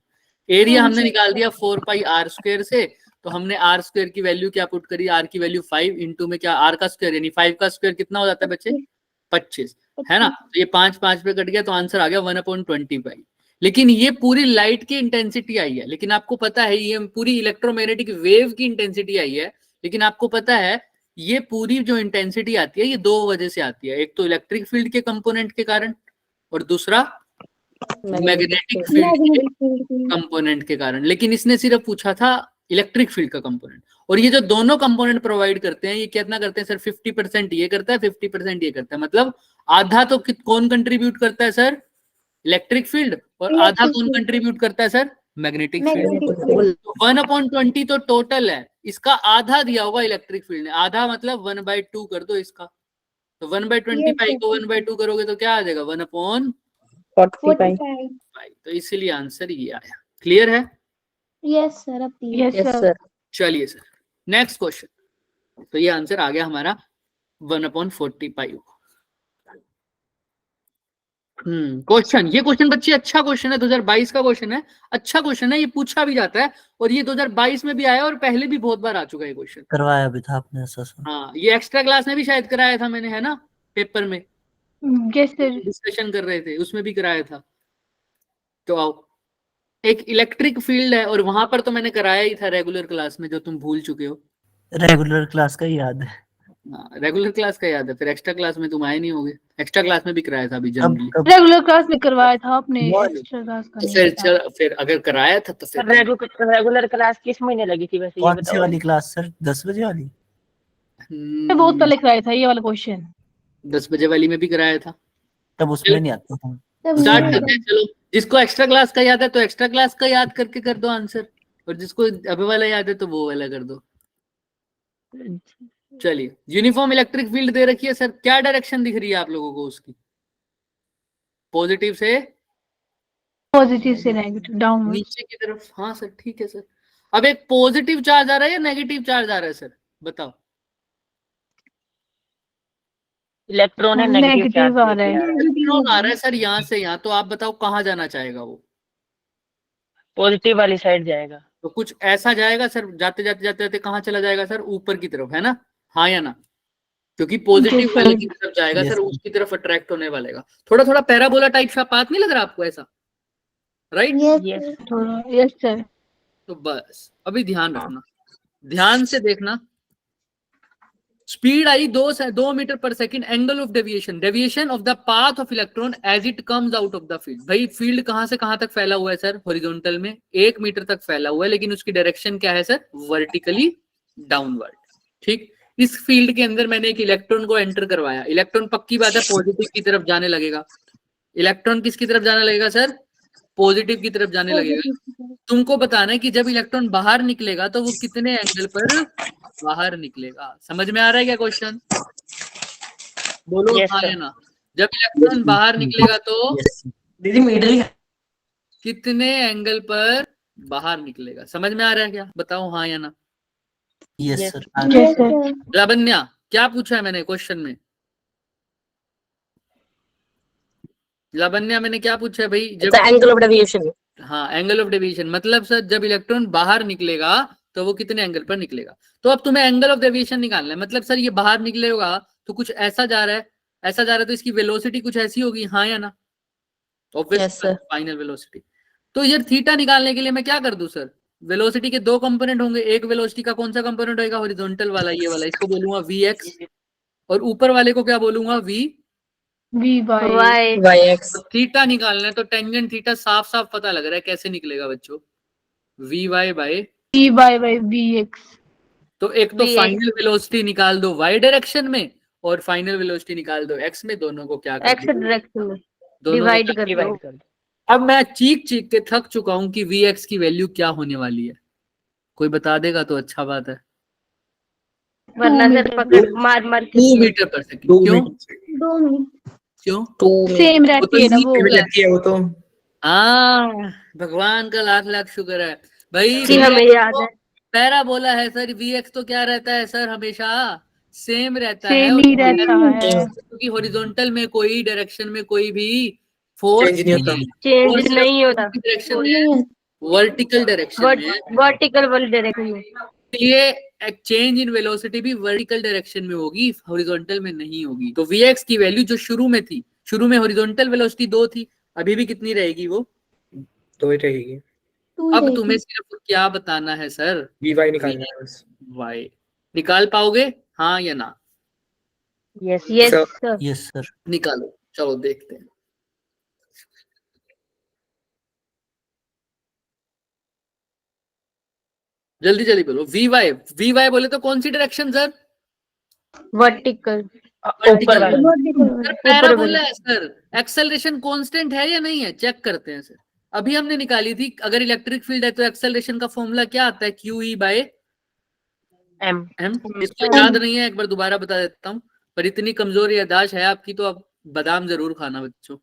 एरिया हमने निकाल दिया 4 पाई आर स्क्वायर से, तो हमने आर स्क्वायर की वैल्यू क्या पुट करी, आर की वैल्यू 5 इंटू में क्या, आर का स्क्वायर यानी 5 का स्क्वायर कितना हो जाता है बच्चे, 25, है ना। तो ये 5 5 पे कट गया तो आंसर आ गया 1/20 पाई। लेकिन ये पूरी लाइट की इंटेंसिटी आई है, लेकिन आपको पता है ये पूरी इलेक्ट्रोमैग्नेटिक वेव की इंटेंसिटी आई है, लेकिन आपको पता है ये पूरी जो इंटेंसिटी आती है ये दो वजह से आती है, एक तो इलेक्ट्रिक फील्ड के कंपोनेंट के कारण और दूसरा मैग्नेटिक फील्ड के कंपोनेंट के कारण। लेकिन इसने सिर्फ पूछा था इलेक्ट्रिक फील्ड का कंपोनेंट, और ये जो दोनों कंपोनेंट प्रोवाइड करते हैं ये कितना करते हैं सर, 50% ये करता है, 50% ये करता है। मतलब आधा तो कौन कंट्रीब्यूट करता है सर, इलेक्ट्रिक फील्ड, और आधा कौन कंट्रीब्यूट करता है सर, मैग्नेटिक फील्ड। 1/20 तो टोटल है, इसका आधा दिया होगा इलेक्ट्रिक फील्ड ने, आधा मतलब 1/2 कर दो इसका। तो 1/20 पाई को 1/2 करोगे तो क्या आ जाएगा, 1/40 पाई। तो इसीलिए आंसर ये आया। क्लियर है? Yes sir. अब यस यस सर। सर। चलिए सर, नेक्स्ट क्वेश्चन। तो ये आंसर आ गया हमारा 1/40 पाई। क्वेश्चन, ये क्वेश्चन बच्चे अच्छा क्वेश्चन है, 2022 का क्वेश्चन है, अच्छा क्वेश्चन है, ये पूछा भी जाता है, और ये 2022 में भी आया और पहले भी बहुत बार आ चुका है क्वेश्चन। करवाया भी था आपने ऐसा सर? हाँ, ये एक्स्ट्रा क्लास में भी शायद कराया था मैंने, है ना, पेपर में यस सर। डिस्कशन कर रहे थे उसमें भी कराया था। तो आओ, एक इलेक्ट्रिक फील्ड है, और वहां पर तो मैंने कराया ही था रेगुलर क्लास में, जो तुम भूल चुके हो। रेगुलर क्लास का ही याद है। रेगुलर क्लास का याद है, फिर एक्स्ट्रा क्लास में तुम आए नहीं होगे। एक्स्ट्रा क्लास में भी कराया था अभी जनरली। रेगुलर क्लास में करवाया था आपने, एक्स्ट्रा क्लास का नहीं फिर था। फिर अगर कराया था तो फिर रेगुलर क्लास किस महीने लगी थी वैसे, ये कौन सी बताओ। वाली क्लास सर, 10 बजे वाली? मैं बहुत पहले कराया था ये वाला क्वेश्चन। 10 बजे वाली में भी कराया था। तब उसमें नहीं आता था। स्टार्ट करते हैं, चलो। जिसको एक्स्ट्रा क्लास का याद है तो एक्स्ट्रा क्लास का याद करके कर दो आंसर, और जिसको अभी वाला याद है तो वो वाला कर दो। चलिए, यूनिफॉर्म इलेक्ट्रिक फील्ड दे रखी है सर, क्या डायरेक्शन दिख रही है आप लोगों को उसकी, पॉजिटिव से पॉजिटिव से नेगेटिव डाउनवर्ड। नीचे की तरफ? हाँ सर, ठीक है सर। अब एक पॉजिटिव चार्ज आ रहा है या नेगेटिव चार्ज आ रहा है सर, बताओ। इलेक्ट्रॉन है, नेगेटिव चार्ज नेगेटिव आ रहा है। इलेक्ट्रॉन आ रहा है सर यहाँ से यहाँ, तो आप बताओ कहाँ जाना चाहेगा वो? पॉजिटिव वाली साइड जाएगा। तो कुछ ऐसा जाएगा सर, जाते जाते जाते जाते कहाँ चला जाएगा सर, ऊपर की तरफ, है ना, हाँ या ना? क्योंकि पॉजिटिव Yes, वाले sir. की तरफ जाएगा Yes, सर, sir. उसकी तरफ अट्रैक्ट होने वालेगा। थोड़ा थोड़ा पैराबोला टाइप का पाथ नहीं लग रहा आपको ऐसा, राइट? यस। थोड़ा यस सर। तो बस अभी ध्यान रखना, ध्यान से देखना। Speed I 2 metre per second, angle of deviation of the path of electron as it comes out of the field. भाई फील्ड कहां से कहां तक फैला हुआ है सर, हॉरिजॉन्टल में 1 मीटर तक फैला हुआ है, लेकिन उसकी डायरेक्शन क्या है सर, वर्टिकली डाउनवर्ड। ठीक, इस फील्ड के अंदर मैंने एक इलेक्ट्रॉन को एंटर करवाया, इलेक्ट्रॉन पक्की बात है पॉजिटिव की तरफ जाने लगेगा। इलेक्ट्रॉन किसकी तरफ जाने लगेगा सर, पॉजिटिव की तरफ जाने लगेगा। तुमको बताना है कि जब इलेक्ट्रॉन बाहर निकलेगा तो वो कितने एंगल पर बाहर निकलेगा। समझ में आ रहा है क्या क्वेश्चन? बोलो Yes, हाँ sir. या ना। जब इलेक्ट्रॉन बाहर निकलेगा तो दीदी मिडिल कितने एंगल पर बाहर निकलेगा, समझ में आ रहा है क्या? बताओ हाँ या ना। Yes Yes. Sir. Yes sir. Lavanya, क्या पूछा है मैंने क्वेश्चन में? लावण्या, मैंने क्या पूछा है भाई? जब एंगल ऑफ डेविएशन। हाँ, एंगल ऑफ डेविएशन मतलब सर जब इलेक्ट्रॉन बाहर निकलेगा तो वो कितने एंगल पर निकलेगा। तो अब तुम्हें एंगल ऑफ डेविएशन निकालना है, मतलब सर ये बाहर निकलेगा तो कुछ ऐसा जा रहा है, ऐसा जा रहा है तो इसकी वेलोसिटी कुछ ऐसी होगी, हाँ या ना? Yes, sir. Final velocity. तो यार थीटा निकालने के लिए मैं क्या कर दूं सर? वेलोसिटी के दो कंपोनेंट होंगे, एक वेलोसिटी का कौन सा कंपोनेंट होगा? हॉरिजॉन्टल वाला, ये वाला, इसको बोलूंगा vx, और ऊपर वाले को क्या बोलूंगा? V by Y Yx. Theta निकालना है तो टेंजेंट थीटा साफ साफ पता लग रहा है, कैसे निकलेगा बच्चों? vy by, V by Vx. तो एक तो Vx। फाइनल वेलोसिटी निकाल दो y डायरेक्शन में और फाइनल वेलोसिटी निकाल दो x में, दोनों को क्या कर एक्स दो? डायरेक्शन में दोनों को डिवाइड क्या- कर दो। डिवाइड कर दो। अब मैं चीख चीख के थक चुका हूं कि vx की वैल्यू क्या होने वाली है, कोई बता देगा तो अच्छा बात है। वरना सर पकड़ मार मार के 2 मीटर पर सेकंड। क्यों? 2 मिनट। क्यों? 2 में सेम वो तो रहती है ना वो। easy लगती है वो तो। हाँ, भगवान का लाख लाख शुक्र है भाई। जी, हमें याद है। पैरा बोला है सर, vx तो क्या रहता है सर? हमेशा सेम रहता है, सेम और ही रहता है। क्योंकि हॉरिजॉन्टल में कोई डायरेक्शन में कोई भी फोर्स Change नहीं होता। चेंज नहीं होता, डायरेक्शन वो में, नहीं है। वर्टिकल डायरेक्शन में। वर्टिकल वाली डायरेक्शन में। इसलिए एक चेंज इन वेलोसिटी भी वर्टिकल डायरेक्शन में होगी, हॉरिजॉन्टल में नहीं होगी। तो vx की वैल्यू जो शुरू में थी, शुरू में हॉरिजॉन्टल वेलोसिटी 2 थी, अभी भी कितनी रहेगी वो? 2 ही रहेगी। 2 ही अब रहेगी। तुम्हें सिर्फ क्या बताना है सर? Vy निकालना है बस। y निकाल पाओगे, हाँ या ना? Yes yes sir. Sir. Yes sir. निकालो, चलो देखते हैं। जल्दी जल्दी बोलो। vy बोले तो कौन सी डायरेक्शन सर? ऊपर वर्टिकल। वाला। सर पैराबोला है सर, एक्सेलरेशन कांस्टेंट है या नहीं है? चेक करते हैं सर। अभी हमने निकाली थी, अगर इलेक्ट्रिक फील्ड है तो एक्सेलरेशन का फॉर्मूला क्या आता है? QE by M. m। इसको याद नहीं है, एक बार दोबारा बता देता हूँ, पर इतनी कमजोर याददाश्त है आपकी तो अब बादाम जरूर खाना बच्चों।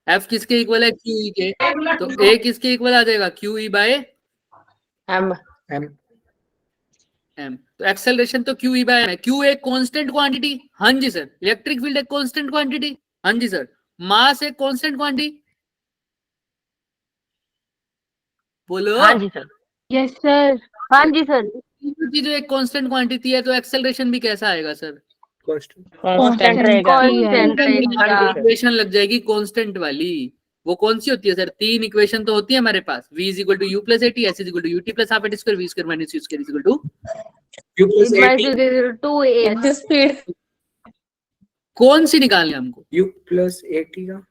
F किसके इक्वल है? QE के, तो A किसके इक्वल आ जाएगा? QE by M. M m। तो एक्सेलरेशन तो QE बाय m है। Q एक कांस्टेंट क्वांटिटी, हाँ जी सर। इलेक्ट्रिक फील्ड एक कांस्टेंट क्वांटिटी, हाँ जी सर। मास एक कांस्टेंट क्वांटिटी, बोलो। हाँ जी सर। Yes sir. हाँ जी सर। जो एक कांस्टेंट क्वांटिटी है तो एक्सेलरेशन भी कैसा आएगा सर? constant। कांस्टेंट रहेगा। कांस्टेंट रहेगा। इक्वेशन लग जाएगी कांस्टेंट वाली। वो कौन सी होती है सर? 3 इक्वेशन तो होती है हमारे पास। v is equal to you plus A T, S is equal to U T plus half A T square, V square minus U square is equal to U plus AT। 2a। This speed. कौन सी निकालनी है हमको? U plus AT का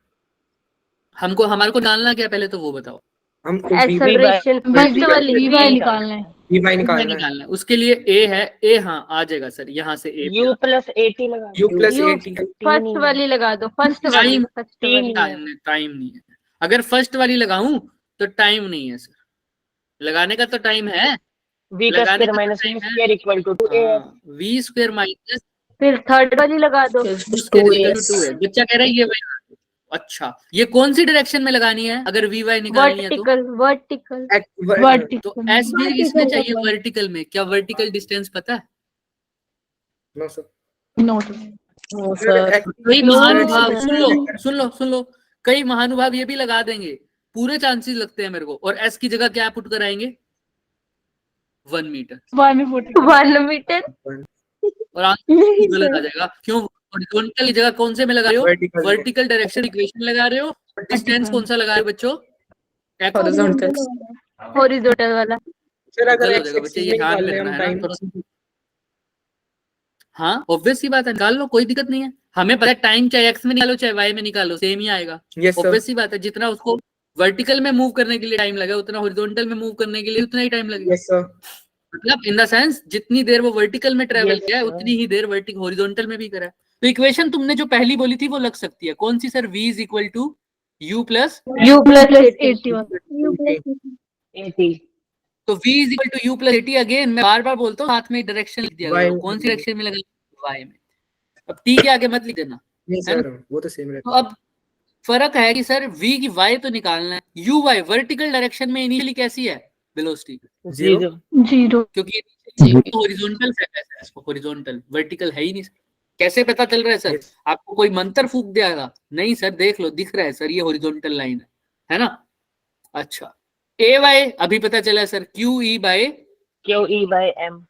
हमको हमारे को डालना क्या पहले तो वो बताओ। हमको एक्सेलरेशन फर्स्ट वाली V by निकालना है। Vy क्या निकालना है। निकालना है? उसके लिए a है, a हाँ आ जाएगा सर, यहाँ से a यू प्लस एटी लगा। U plus U AT first वाली लगा दो, फर्स्ट वाली, फर्स्ट वाली। टाइम नहीं है। अगर फर्स्ट वाली लगाऊं तो टाइम नहीं है सर, लगाने का तो टाइम है। वी का लगाने स्क्वायर का माइनस time यू है। Square equal to 2a। V square minus फिर थर्ड वाली लगा दो। 2as. 2 है। बच्चा कह रहा है ये वही। अच्छा, ये कौन सी डायरेक्शन में लगानी है अगर वी वाई निकालनी है तो? वर्टिकल। तो वर्टिकल। एस भी इसमें चाहिए वर्टिकल में। क्या वर्टिकल डिस्टेंस पता है? No sir। Note. No, sir. कई No, महानुभाव, sir. सुन लो, कई महानुभाव ये भी लगा देंगे, पूरे चांसेस लगते हैं मेरे को। और एस की जगह क्या पुट कराएंगे? 1 मीटर। 1 मीटर। 1 मीटर। और आंसर गलत आ जाएगा। क्यों? हॉरिजॉन्टल की जगह कौन से में लगा रहे हो? Vertical में। वर्टिकल डायरेक्शन इक्वेशन लगा रहे हो। डिस्टेंस कौन सा लगा रहे हो बच्चों? Horizontal. हॉरिजॉन्टल वाला। सर अगर गलत हो जाएगा बच्चे, ये ध्यान में रखना है ना थोड़ा सा। हाँ ऑब्वियस सी बात है, निकाल लो, कोई दिक्कत नहीं है। हमें पता है टाइम चाहे एक्स में निकालो चाहे वाई में निकालो सेम ही आएगा। Yes sir। ऑब्वियस सी बात है, जितना उसको वर्टिकल में मूव करने के लिए टाइम लगा उतना हॉरिजॉन्टल में मूव करने के लिए उतना ही टाइम लगेगा। Yes sir। मतलब इन द सेंस जितनी देर वो वर्टिकल में ट्रेवल Yes, किया है sir. उतनी ही देर हॉरिजॉन्टल में भी करा है। तो इक्वेशन तुमने जो पहली बोली थी वो लग सकती है। कौन सी sir? v is equal to you plus, U plus 81। A t. तो v is equal to you plus a t. Again मैं बार बार बोलता हूँ हाथ में डायरेक्शन लिख दिया करो, Y कौन सी डायरेक्शन में लगा? y में। अब t के आगे मत लिख देना। नहीं है सर वो तो सेम तो रहता अब फर्क है कि सर v की y तो निकालना है, u y वर्टिकल डायरेक्शन में इनिशियली कैसी है वेलोसिटी? जीरो। 0। क्योंकि हॉरिजॉन्टल है, हॉरिजॉन्टल, वर्टिकल है ही नहीं। कैसे पता चल रहा है सर? Yes। आपको कोई मंत्र फूक दिया? नहीं सर, देख लो दिख रहा है सर, ये हॉरिजॉन्टल लाइन है ना। अच्छा, ए वाई अभी पता चला sir, Q E by Q E by M.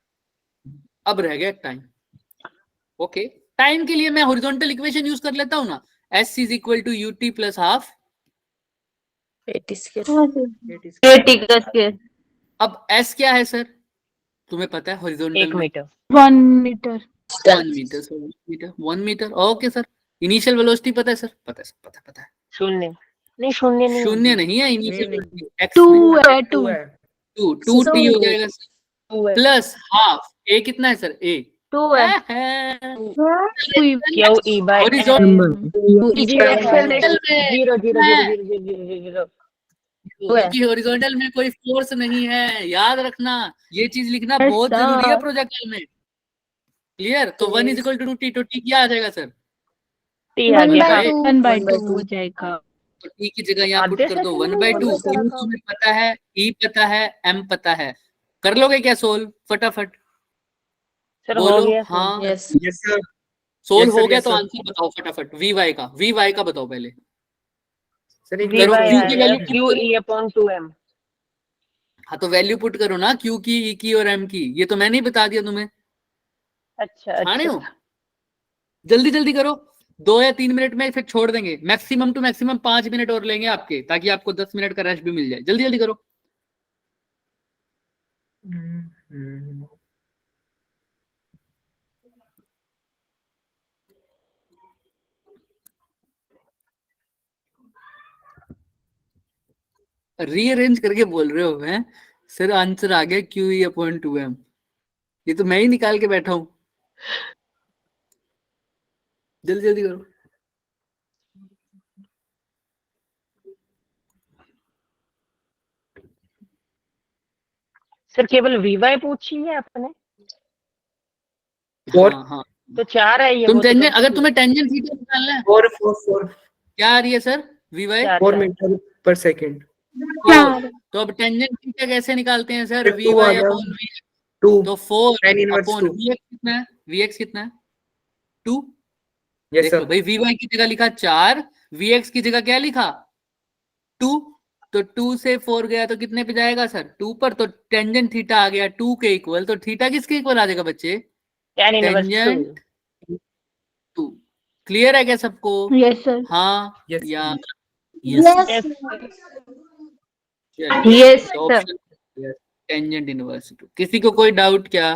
अब रह गया टाइम। ओके, टाइम के लिए मैं हॉरिजॉन्टल इक्वेशन यूज कर लेता हूँ ना, s is equal to ut plus half 80 square. हाँ सर 80 का स्क्वायर। अब s क्या है सर, तुम्हें पता है हॉरिजॉन्टल 1 में metre 1 meter. 1 metre, sir 1 metre. Okay sir, initial velocity पता है सर, पता है सर, पता है। शून्य नहीं, शून्य नहीं शून्य होगी। नहीं है नहीं, इनिशियल नहीं। वेलोसिटी, x 2 में है 2. 2 है 2 t हो जाएगा सर, 2 है प्लस हाफ a कितना है सर, a 2 है। Q E bye horizontal acceleration में 0 0 0 0 0 0 क्योंकि हॉरिजॉन्टल में कोई फोर्स नहीं है, याद रखना, ये चीज लिखना बहुत ऐसा। जरूरी है प्रोजेक्ट में। क्लियर? तो 1 इज इक्वल टू t, तो t क्या आ जाएगा सर, टी आ गया। 1 by 2 हो जाएगा. तो t की जगह यहाँ पुट आधे कर दो सेकंड 1 में बाई बोल टू। रहा था। तुम्हें पता है, e पता है, m पता है, कर लोगे क्या सोल्व फटाफट? सर हो बोलो गया हाँ, Yes. Yes sir solve Yes, sir, हो गया yes, तो sir. आंसर बताओ फटाफट, vy का बताओ पहले। सर एक वी करो, बाय Q आ की गया वैल्यू पुट क्यू करो। ई अपॉन 2m। हाँ तो वैल्यू पुट करो ना, Q की, E की और M की, ये तो मैंने ही बता दिया तुम्हें, अच्छा ठाने हो? अच्छा जल्दी जल्दी करो, 2 या 3 मिनट में फिर छोड़ देंगे, मैक्सिमम टू मैक्सिमम 5 मिनट और लेंगे आपके, ताकि आपको 10 मिनट का रेस्ट भी मिल जाए। जल्दी जल्दी करो। रीअरेंज करके बोल रहे हो हैं सर, आंसर आ गया क्यू ई अपॉन 2m, ये तो मैं ही निकाल के बैठा हूं। जल्दी जल्दी करो। सर केवल वी वाई पूछी है आपने, और हाँ हाँ, तो 4 है ये। तुम वो तो टेंजेंट, गलती अगर है। तुम्हें टेंजेंट थीटा निकालना है, 4 क्या आ रही है sir, V Y 4 4 metre per second. 4। तो अब टेंजेंट थीटा कैसे निकालते हैं सर, वी टू आ वाई गया अपॉन वी, 2 तो 4 tan inverse upon 2। V X कितना है, वी एक्स कितना है 2। यस देख लो सर भाई, वी वाई की जगह लिखा 4, वी एक्स की जगह क्या लिखा 2, तो 2 से 4 गया तो कितने पे जाएगा सर, 2 पर, तो टेंजेंट थीटा आ गया 2 के इक्वल। तो थीटा किसके इक्वल आ जाएगा बच्चे, tan इनवर्स 2। टेंजेंट 2। क्लियर है क्या सबको? Yes sir. हाँ Yes, या Yes. यस चलिए, यस तो सर। Option tangent inverse 2। किसी को कोई डाउट क्या?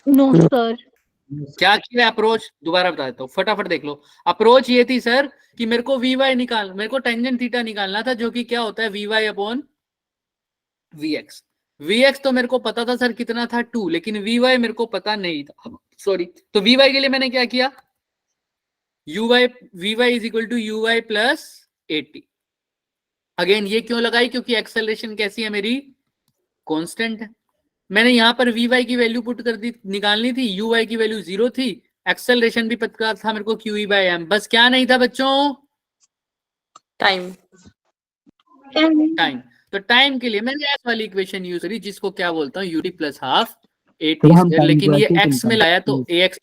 No sir. क्या किया अप्रोच, दोबारा बता देता हूँ, फटाफट देख लो। अप्रोच ये थी सर कि मेरे को वी वाई निकाल, मेरे को टेंजेंट थीटा निकालना था, जो कि क्या होता है V Y upon V X. V X तो मेरे को पता था सर कितना था 2, लेकिन वी वाई मेरे को पता नहीं था, सॉरी। तो वी वाई के लिए मैंने क्या किया, U Y, V Y is equal to U Y plus 80। Again ये क्यों लगाई, क्योंकि एक्सेलरेशन कैसी है मेरी, कांस्टेंट है। मैंने यहां पर वी वाई की वैल्यू पुट कर दी, निकालनी थी, यू वाई की वैल्यू 0 थी, एक्सेलरेशन भी पता था मेरे को क्यू ई बाय एम, बस क्या नहीं था बच्चों, Time. टाइम। तो टाइम के लिए मैंने एस वाली इक्वेशन यूज करी, जिसको क्या बोलता हूँ UT plus half A T square, लेकिन ये एक्स में लाया तो ए एक्स,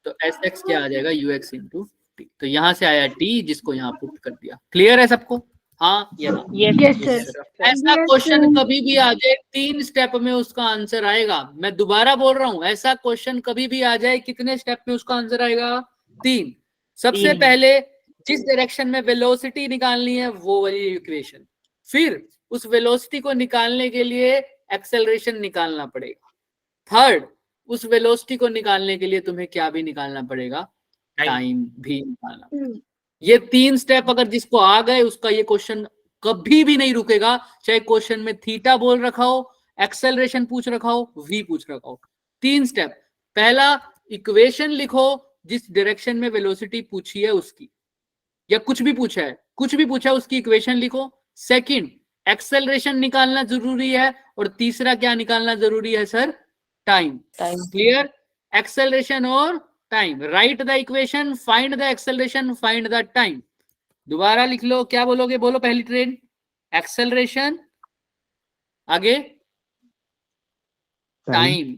तो एस एक्स क्या आ जाएगा यू एक्स इंटू टी। तो यहाँ से आया टी, जिसको यहाँ पुट कर दिया। क्लियर है सबको? हाँ या ना? Yes sir. ऐसा क्वेश्चन कभी भी आ जाए 3 स्टेप में उसका आंसर आएगा। मैं दोबारा बोल रहा हूं, ऐसा क्वेश्चन कभी भी आ जाए कितने स्टेप में उसका आंसर आएगा, 3। सबसे 3। पहले जिस डायरेक्शन में वेलोसिटी निकालनी है वो वाली इक्वेशन, फिर उस वेलोसिटी को निकालने के लिए एक्सेलरेशन निकालना पड़ेगा, थर्ड उस वेलोसिटी को निकालने के लिए तुम्हें क्या भी निकालना पड़ेगा, टाइम भी निकालना पड़ेगा। ये 3 स्टेप अगर जिसको आ गए, उसका ये क्वेश्चन कभी भी नहीं रुकेगा, चाहे क्वेश्चन में थीटा बोल रखा हो, एक्सेलरेशन पूछ रखा हो, वी पूछ रखा हो। 3 स्टेप, पहला इक्वेशन लिखो जिस डायरेक्शन में वेलोसिटी पूछी है उसकी, या कुछ भी पूछा है, कुछ भी पूछा है उसकी इक्वेशन लिखो। सेकंड, एक्सेलरेशन निकालना जरूरी है, और तीसरा क्या निकालना जरूरी है sir, time. Time. Clear? Acceleration और time, write the equation, find the acceleration, find the time. दोबारा लिख लो, क्या बोलोगे, बोलो पहली ट्रेन, एक्सेलरेशन, आगे टाइम,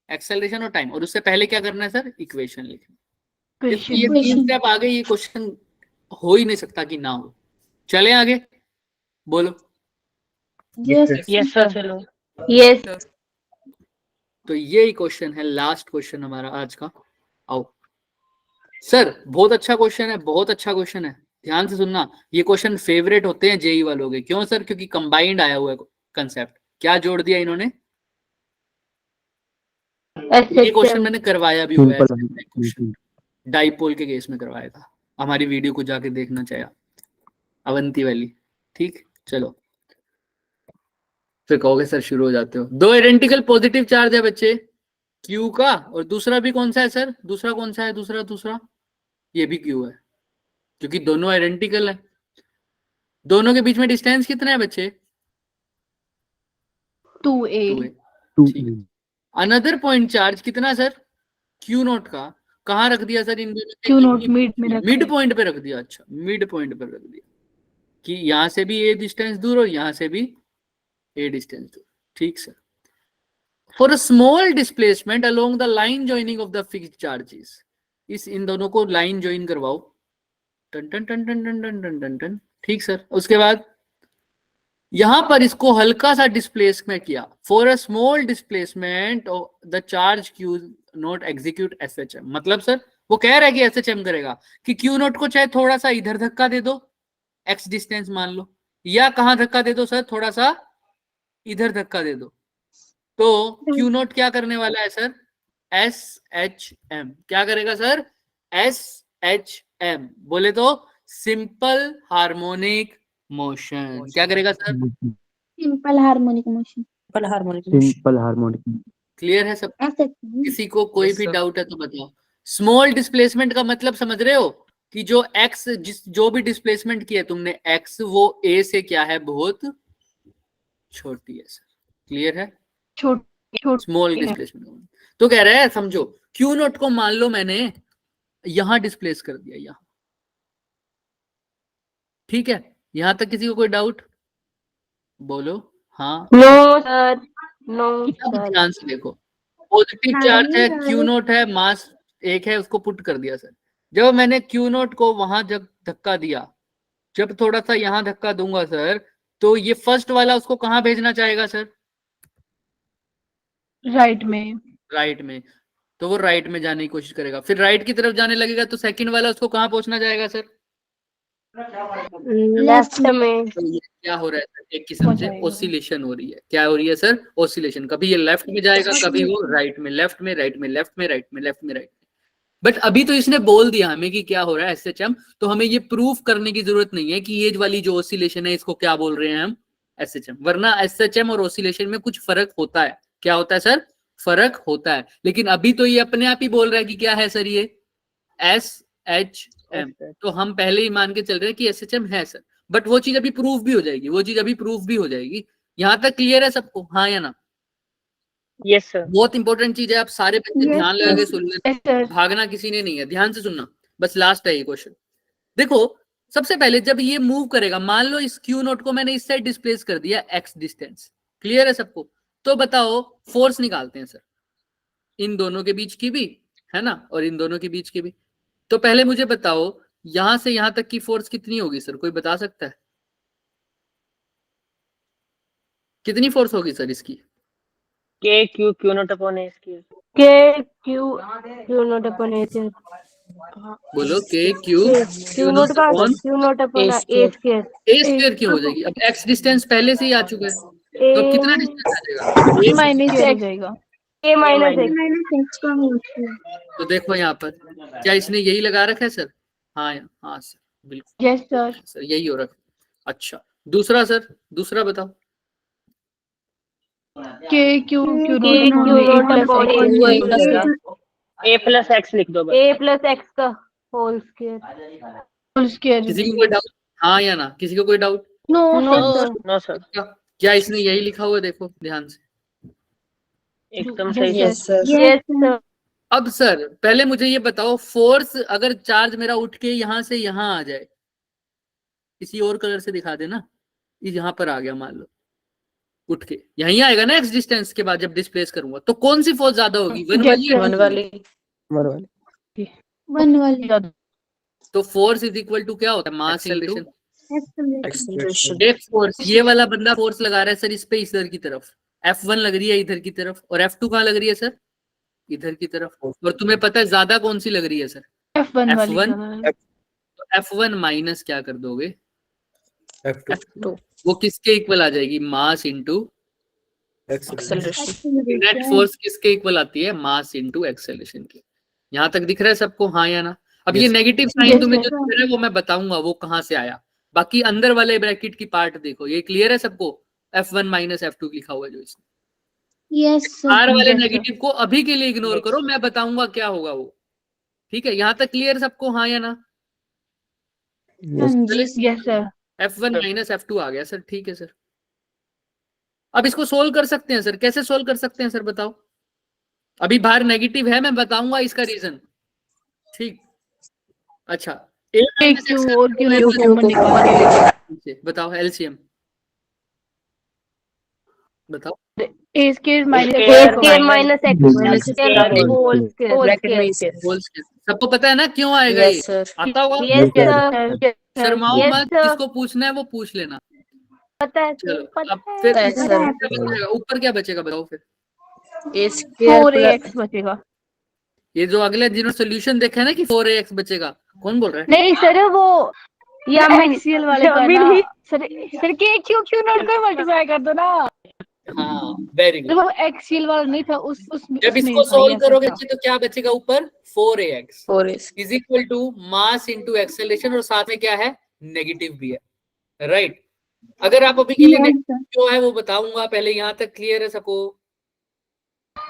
एक्सेलरेशन और टाइम, और उससे पहले क्या करना है सर, इक्वेशन लिखना। Question. ये 3 स्टेप आगे, ये क्वेश्चन हो ही नहीं सकता कि ना हो। चले आगे, बोलो। Yes. यस सर चलो। यस तो यही क्वेश्चन है, लास्ट क्वेश्चन हमारा आज का। आओ सर, बहुत अच्छा क्वेश्चन है, बहुत अच्छा क्वेश्चन है, ध्यान से सुनना। ये क्वेश्चन फेवरेट होते हैं जेई वालों के। क्यों सर? क्योंकि कंबाइंड आया हुआ है कंसेप्ट। क्या जोड़ दिया इन्होंने? ये क्वेश्चन मैंने करवाया भी हुआ है, क्वेश्चन डाइपोल के केस में करवाया था। हमारी वीडियो को जाके देखना चाहिए, अवंती वाली। ठीक, चलो फिर कहोगे सर शुरू हो जाते हो। दो आइडेंटिकल पॉजिटिव चार्ज है बच्चे, क्यू का, और दूसरा भी कौन सा है सर? दूसरा कौन सा है? दूसरा ये भी क्यू है, क्योंकि दोनों आइडेंटिकल है। दोनों के बीच में डिस्टेंस कितना है बच्चे? 2a। ठीक। अनदर पॉइंट चार्ज कितना सर? क्यू नोट का। कहाँ रख दिया सर इन दोनों? क्यू नोट मिड में रखा मिड है। पॉइंट पे रख दिया। अच्छा, मिड पॉइंट पे रख दिया कि यहाँ से भी ए डिस्टेंस दूर और यहाँ से भी ए डिस्टेंस दूर। ठीक sir. For a small displacement along the line joining of the fixed charges, इस इन दोनों को लाइन ज्वाइन करवाओ। टन टन टन टन टन टन टन टन टन। ठीक सर। उसके बाद यहां पर इसको हल्का सा डिस्प्लेसमेंट किया। For a small displacement the charge Q naught execute SHM. मतलब सर वो कह रहा है कि एसएचएम करेगा कि क्यू नोट को चाहे थोड़ा सा इधर धक्का दे दो, एक्स डिस्टेंस मान लो, या कहां धक्का दे दो सर? थोड़ा सा इधर धक्का दे दो, तो क्यू नोट क्या करने वाला है सर? S H M. क्या करेगा सर? S H M. बोले तो सिंपल हार्मोनिक मोशन। क्या करेगा sir? Simple harmonic motion. Simple harmonic. Clear है सब? ऐसे किसी को कोई Yes, भी sir. डाउट है तो बताओ। स्मॉल डिस्प्लेसमेंट का मतलब समझ रहे हो कि जो एक्स, जो भी डिस्प्लेसमेंट किया तुमने एक्स, वो ए से क्या है? बहुत छोटी है सर। क्लियर है? छोटी स्मॉल डिस्प्लेसमेंट। तो कह रहा है समझो, क्यू नोट को मान लो मैंने यहां डिस्प्लेस कर दिया, यहां। ठीक है, यहां तक किसी को कोई डाउट? बोलो हाँ। नो सर, नो अब सर। ध्यान से देखो, पॉजिटिव चार्ज है, क्यू नोट है, मास एक है, उसको पुट कर दिया सर। जब मैंने क्यू नोट को वहां जब धक्का दिया, जब थोड़ा सा यहां धक्का दूंगा सर, तो ये फर्स्ट वाला उसको कहां भेजना चाहेगा सर? राइट में। राइट में। तो वो राइट में जाने की कोशिश करेगा, फिर राइट की तरफ जाने लगेगा, तो सेकंड वाला उसको कहां पहुंचना जाएगा सर? लेफ्ट में। तो ये क्या हो रहा है सर? एक किस्म से जाएगा। ओसिलेशन हो रही है। क्या हो रही है सर? ओसिलेशन। कभी ये लेफ्ट में जाएगा, कभी वो राइट में, लेफ्ट में, राइट में, लेफ्ट में, राइट में, लेफ्ट में, राइट में। बट अभी तो इसने बोल दिया हमें कि क्या हो रहा है एसएचएम, तो हमें ये प्रूफ करने की जरूरत नहीं है कि ये वाली जो ओसिलेशन है इसको क्या बोल रहे हैं हम? एसएचएम। वरना एसएचएम और ओसिलेशन में कुछ फर्क होता है। क्या होता है सर? फर्क होता है। लेकिन अभी तो ये अपने आप ही बोल रहा है कि क्या है सर? ये एस एच एम। तो हम पहले ही मान के चल रहे हैं कि एसएचएम है सर। बट वो चीज अभी प्रूफ भी हो जाएगी, वो चीज अभी प्रूफ भी हो जाएगी। यहां तक क्लियर है सबको? हाँ या ना? Yes sir. बहुत इंपॉर्टेंट चीज है, आप सारे बच्चे Yes, ध्यान लगा के sir. सुन लेना। Yes, sir. भागना किसी ने नहीं है, ध्यान से सुनना, बस लास्ट है ये क्वेश्चन। देखो सबसे पहले जब ये मूव करेगा, मान लो इस क्यू नोट को मैंने इस साइड डिस्प्लेस कर दिया एक्स डिस्टेंस। क्लियर है सबको? तो बताओ फोर्स निकालते हैं सर, इन दोनों के बीच की भी है ना, और इन दोनों के बीच की भी। तो पहले मुझे बताओ यहां से यहां तक की फोर्स कितनी होगी सर? कोई बता सकता है कितनी फोर्स होगी सर इसकी? के Q Q not upon A square. के क्यू क्यू नोट अपॉन ए स्क्वायर। बोलो के क्यू क्यू नोट का क्यू नोट अपॉन ए स्क्वायर। ए स्क्वायर क्यों हो जाएगी? अब एक्स डिस्टेंस पहले से ही आ चुका है, तो अब कितना डिस्टेंस आ जाएगा? ए माइनस हो जाएगा। ए माइनस एक्स। X का होता है। तो देखो यहाँ पर क्या इसने यही लगा रखा है सर? हाँ हाँ सर, बिल्कुल यस सर। सर, यही हो रखा है। अच्छा दूसरा सर, दूसरा बताओ। K Q Q K Q naught upon A plus X लिख दो बस। ए प्लस एक्स का होल स्क्वायर। Whole square. किसी को कोई डाउट? हाँ या ना? किसी को कोई doubt? No no sir. Sir. No sir, क्या इसने यही लिखा हुआ है? देखो ध्यान से। एकदम सही Yes, सर। Yes sir. अब सर पहले मुझे ये बताओ, फोर्स अगर चार्ज मेरा उठ के यहां से यहां आ जाए, किसी और कलर से दिखा देना, यहां पर आ गया मान लो, उठ के यहीं आएगा ना एक्स डिस्टेंस के बाद जब डिस्प्लेस करूंगा, तो कौन सी फोर्स ज्यादा होगी? वन वाली या टू वाली? वन वाली। तो फोर्स इज इक्वल टू क्या होता है? Mass into Acceleration. एक फोर्स। ये वाला बंदा फोर्स लगा रहा है सर इस पे, इस इधर की तरफ, F1 लग रही है इधर की तरफ और F2 कहाँ लग रही है सर? इधर की तरफ। और तुम्हें पता है ज्यादा कौन सी लग रही है सर? F1 वाली F1। ज़्यादा। तो F1 माइनस क्या कर दोगे? F2 F2 वो किसके इक्वल आ जाएगी? Mass into acceleration. Net force किसके इक्वल आती है? मास इंटू एक्सेलरेशन के। यहाँ तक दिख रहा है सबको, हाँ या ना? अब ये Yes. नेगेटिव साइन Yes, तुम्हें sir. जो दिख रहा है वो मैं बताऊंगा वो कहाँ से आया। बाकी अंदर वाले ब्रैकेट की पार्ट देखो, ये क्लियर है सबको? F1 माइनस F2 लिखा हुआ है जो इसमें। Yes, sir. बाहर वाले Yes, sir. नेगेटिव को अभी के लिए इग्नोर Yes. करो, मैं बताऊंगा क्या होगा वो। ठीक है, यहाँ तक क्लियर सबको, हाँ या ना? हाँ जी। Yes, sir. F1 minus F2 आ गया सर, ठीक है सर। अब इसको सोल्व कर सकते हैं सर, कैसे सोल्व कर सकते हैं सर बताओ? अभी बाहर नेगेटिव है, मैं बताऊंगा इसका रीजन। ठीक, अच्छा A एक minus Q X और Q Q को कॉमन निकाल से बताओ एलसीएम बताओ। A square minus A square minus X square whole square Bracket में इसे. Whole square. सबको पता है ना क्यों आएगा ये? Yes, sir. आता होगा? यस सर शर्माओ Yes, मत, sir. जिसको पूछना है वो पूछ लेना। पता है चलो पता अब फिर है Yes, sir. क्या बचेगा? ऊपर क्या बचेगा बताओ फिर? A square 4AX plus बचेगा। ये जो अगले जिन्होंने सोल्यूशन देखा है ना कि 4ax बचेगा, कौन बोल रहा है? नहीं सर वो या एक्सीएल वाले का अभी ना नहीं। सर के Q नोट को मल्टीप्लाई कर दो ना। हाँ वेरी तो गुड। वो एक्सीएल वाला नहीं था जब उसमें इसको था, सोल्व ये करोगे था। तो क्या बचेगा ऊपर? 4ax 4 is equal to mass into acceleration, और साथ में क्या है? नेगेटिव भी है, राइट? अगर आप अभी के लिए Yes, नेगेटिव sir. क्यों है वो बताऊंगा, पहले यहाँ तक क्लियर है सबको?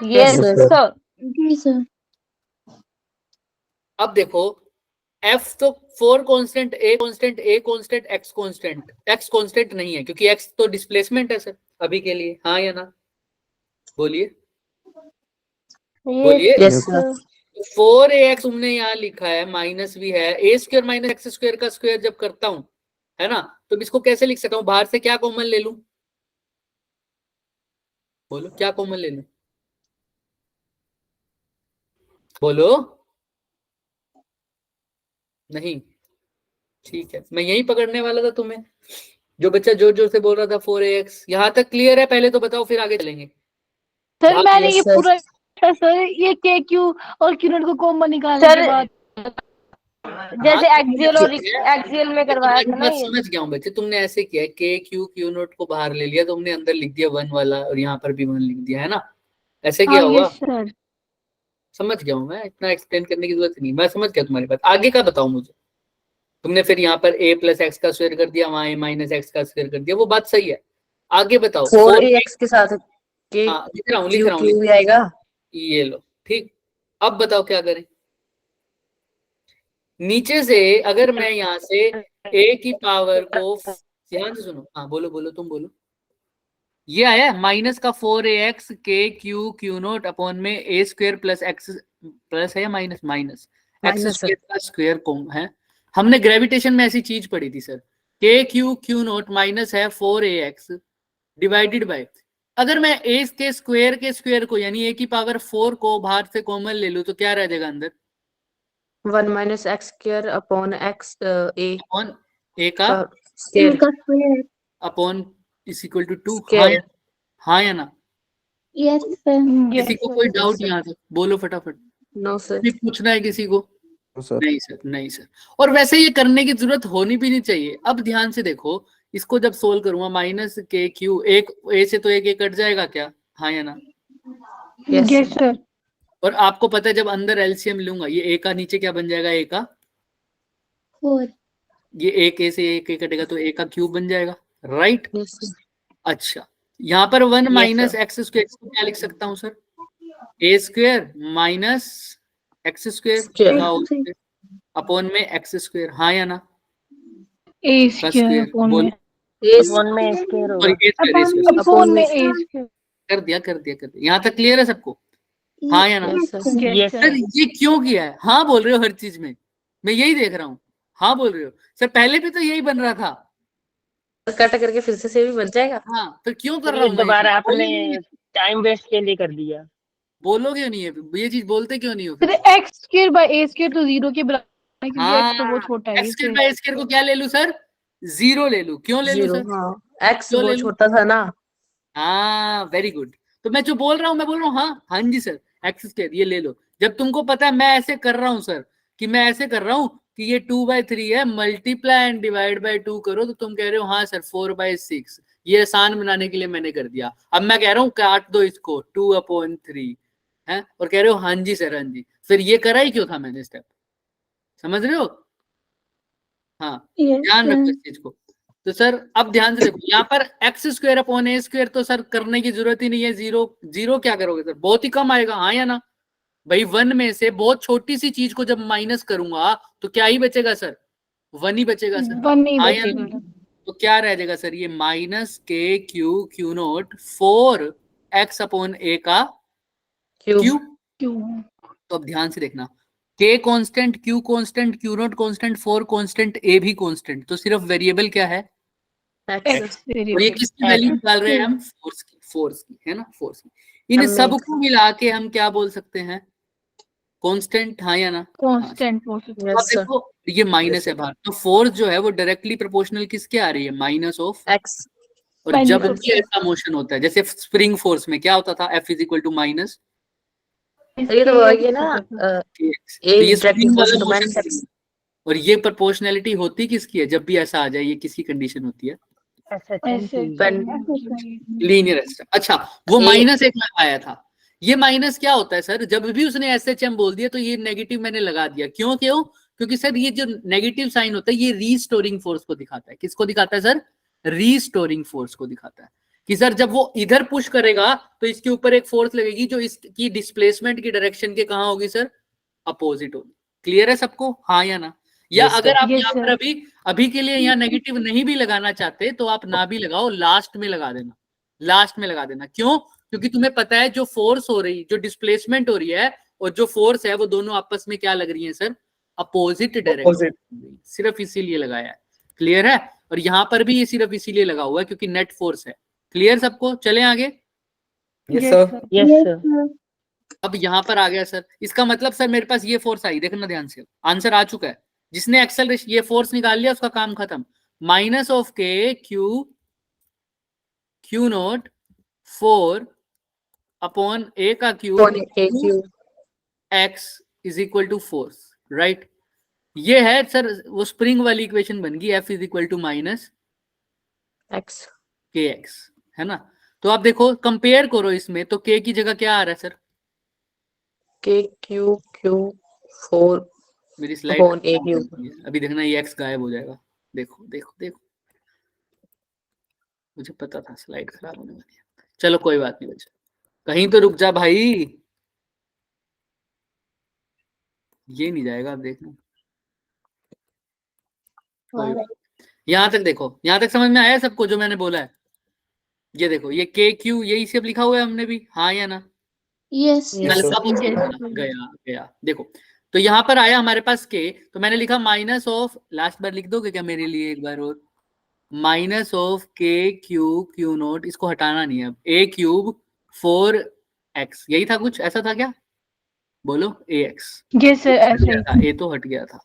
Yes sir. सर जी सर. अब देखो f तो 4 constant, a constant, a constant, x constant. x constant नहीं है क्योंकि x तो डिस्प्लेसमेंट है सर अभी के लिए, हाँ या ना? बोलिए बोलिए। Yes, sir. 4ax तुमने यहाँ लिखा है, माइनस भी है, a square minus X square का स्क्वायर जब करता हूं, है ना, तो इसको कैसे लिख सकता हूँ? बाहर से क्या कॉमन ले लूं? बोलो क्या कॉमन ले लूं? बोलो नहीं, ठीक है, मैं यही पकड़ने वाला था तुम्हें। जो बच्चा जोर जोर से बोल रहा था 4ax, यहाँ तक क्लियर है? पहले तो बताओ फिर आगे चलेंगे। सर मैंने Yes, ये sir. पूरा सर ये के क्यू और Q नोट को कॉमन निकालने सर, के बाद जैसे हाँ, एक्सियल और ठीक है। एक्सियल में करवाया था ना मैं ये। समझ गया हूँ बच्चे, तुमने ऐसे किया है के क्यू नोट को बाहर ले लिया, तुमने अंदर लिख दिया 1 वाला और यहाँ पर भी 1 लिख दिया, है ना? ऐसे किया हाँ होगा? Yes sir. समझ गया हूँ मैं, इतना एक्सप्लेन करने की जरूरत नहीं, मैं समझ गया तुम्हारी बात। आगे का बताओ मुझे। तुमने फिर यहाँ पर a प्लस एक्स का स्क्वायर कर दिया, वहां a माइनस एक्स का स्क्वायर कर दिया, वो बात सही है। आगे बताओ 4ax के साथ के हाँ लिख रहा हूँ Q भी आएगा. ये लो ठीक। अब बताओ क्या करें? नीचे से अगर मैं यहाँ से a की पावर को, ध्यान से सुनो, हाँ बोलो बोलो तुम बोलो। ये आया माइनस का 4ax के क्यू नोट अपॉन में a square plus x plus है या minus minus x Minus, square का स्क्वायर कौन है? हमने ग्रेविटेशन में ऐसी चीज पढ़ी थी sir, K Q note minus है 4ax डिवाइडेड बाय, अगर मैं a के स्क्वायर को यानी a की पावर 4 को बाहर से कॉमन ले लूं तो क्या रह जाएगा अंदर? 1 minus x square upon x a upon a का का square. इनका square. Upon is equal to 2। Square. हाँ या ना? Yes, sir. किसी को कोई डाउट यहाँ से बोलो फटाफट, No, sir. भी पूछना है किसी को? सर. नहीं सर, नहीं सर। और वैसे ये करने की जरूरत होनी भी नहीं चाहिए। अब ध्यान से देखो, इसको जब सोल्व करूंगा माइनस के क्यू, एक ए से तो एक कट जाएगा क्या? हाँ या ना? Yes, yes sir. सर। और आपको पता है जब अंदर एलसीएम लूंगा, ये ए का नीचे क्या बन जाएगा? ए का 4. ये एक ए से एक कटेगा तो ए का क्यूब बन जाएगा, राइट? Yes, sir. अच्छा, यहाँ पर 1 Yes, minus sir. X square को क्या लिख सकता हूँ sir? A square minus x Square. Square upon में एक्स स्क्वायर, हाँ या ना? ए का स्क्वायर अपॉन में Yes, वन में स्क्वायर होगा। सॉरी, ए स्क्वायर अपॉन में ए स्क्वायर। कर दिया। यहाँ तक क्लियर है सबको? हाँ या ना? yes, sir. यस सर ये क्यों किया है? हाँ बोल रहे हो हर चीज में, मैं यही देख रहा हूँ। हाँ बोल रहे हो सर, पहले भी तो यही बन रहा था। कट करके फिर से भी बन जाएगा. हाँ तो क्यों कर रहा हूँ मैं? दोबारा आपने बोलोगे टाइम वेस्ट के लिए कर दिया। क्यों नहीं है ये चीज? बोलते क्यों नहीं हो सर फिर? X square by A square तो 0 के बराबर है क्योंकि हाँ, x तो बहुत छोटा है एक्स स्क्वायर बाय स्क्वायर को क्या ले लूं सर? 0 ले लूं। क्यों ले लूं Zero. सर? हाँ. X क्यों ले बहुत लूं? छोटा था ना. हाँ वेरी गुड। तो मैं जो बोल रहा हूँ मैं बोल रहा हूँ हाँ जी सर, एक्स स्क्वायर ये ले लो। जब तुमको पता है मैं ऐसे कर रहा हूँ सर, कि मैं ऐसे कर रहा हूँ कि ये 2/3 है, मल्टीप्लाई एंड डिवाइड बाय 2 करो, तो तुम कह रहे हो हाँ सर 4/6। ये आसान बनाने के लिए मैंने कर दिया। अब मैं कह रहा हूँ काट दो इसको 2/3 है, और कह रहे हो हाँ जी सर हाँ जी। फिर ये करा ही क्यों था मैंने स्टेप, समझ रहे हो? हाँ ध्यान रखो इस चीज को। तो सर अब ध्यान से देखो, यहाँ पर एक्स स्क्वायर अपॉन ए स्क्वायर तो सर करने की जरूरत ही नहीं है। जीरो जीरो क्या करोगे सर, बहुत ही कम आएगा, हाँ या ना भाई? 1 में से बहुत छोटी सी चीज को जब माइनस करूंगा तो क्या ही बचेगा सर, 1 ही बचेगा सर, 1 नहीं हाँ या बचेगा। ना? तो क्या रह जाएगा सर, ये माइनस के क्यू नोट 4x अपॉन ए का क्यू। क्यों? तो अब ध्यान से देखना, k constant, q constant, q not constant, 4 constant, a भी कांस्टेंट, तो सिर्फ वेरिएबल क्या है, X और ये किसकी वैल्यू निकाल रहे हैं हम, फोर्स की है ना, फोर्स की। इन सब को मिला के हम क्या बोल सकते हैं, कांस्टेंट, हाँ या ना? कांस्टेंट अब देखो ये माइनस है बाहर, तो फोर्स जो है वो डायरेक्टली प्रोपोर्शनल किसके आ रही है, माइनस ऑफ X. और जब भी ऐसा मोशन होता है जैसे स्प्रिंग फोर्स में क्या होता था, F is equal to minus ये तो ये ना तो ये स्प्रिंग वाला मोशन, और ये प्रोपोर्शनैलिटी होती किसकी है, जब भी ऐसा आ जाए, ये किसकी कंडीशन होती है, लीनियर एसएचएम। अच्छा वो माइनस एक में आया था, ये माइनस क्या होता है सर, जब भी उसने एसएचएम बोल दिया तो ये नेगेटिव मैंने लगा दिया, क्यों क्यों, क्योंकि सर ये जो नेगेटिव साइन होता है ये रीस्टोरिंग फोर्स को दिखाता है। किसको दिखाता है सर, रीस्टोरिंग फोर्स को दिखाता है, कि सर जब वो इधर पुश करेगा तो इसके ऊपर एक फोर्स लगेगी जो इसकी डिस्प्लेसमेंट की डायरेक्शन के कहाँ होगी सर, अपोजिट होगी। क्लियर है सबको, हाँ या ना? या अगर आप यहाँ पर अभी के लिए यहाँ नेगेटिव नहीं भी लगाना चाहते तो आप ना भी लगाओ, लास्ट में लगा देना, लास्ट में लगा देना। क्यों, क्योंकि तुम्हें पता है जो फोर्स हो रही, जो डिस्प्लेसमेंट हो रही है और जो फोर्स है वो दोनों आपस में क्या लग रही है सर, अपोजिट डायरेक्शन, सिर्फ इसीलिए लगाया है। क्लियर है? और यहाँ पर भी ये सिर्फ इसीलिए लगा हुआ है क्योंकि नेट फोर्स है। क्लियर सबको, चले आगे। Yes sir. Yes sir. अब यहाँ पर आ गया सर, इसका मतलब सर मेरे पास ये फोर्स आई, देखना ध्यान से, आंसर आ चुका है। जिसने एक्सेलरेशन ये फोर्स निकाल लिया उसका काम खत्म। Minus of K Q naught 4 upon ए का Q X is equal to force, right. ये है सर वो स्प्रिंग वाली इक्वेशन बन गई, F is equal to minus X. K X, है ना। तो आप देखो कंपेयर करो इसमें, तो के की जगह क्या आ रहा है सर, K Q 4 मेरी स्लाइड upon A Q. अभी देखना ये एक्स गायब हो जाएगा, देखो देखो देखो, मुझे पता था स्लाइड खराब होने वाली है। चलो कोई बात नहीं बच्चा, कहीं तो रुक जा भाई, ये नहीं जाएगा, अब देखना। यहाँ तक देखो, यहाँ तक समझ में आया सबको जो मैंने बोला है? ये देखो ये के क्यू यही सब लिखा हुआ है हमने भी, हाँ या ना? Yes. गया गया देखो, तो यहाँ पर आया हमारे पास के, तो मैंने लिखा माइनस ऑफ, लास्ट बार लिख दोगे क्या मेरे लिए एक बार और, minus of K Q note, इसको हटाना नहीं है अब, ए क्यूब 4x, यही था कुछ ऐसा था क्या, बोलो ax। यस सर, ऐसा ही ए तो हट गया था,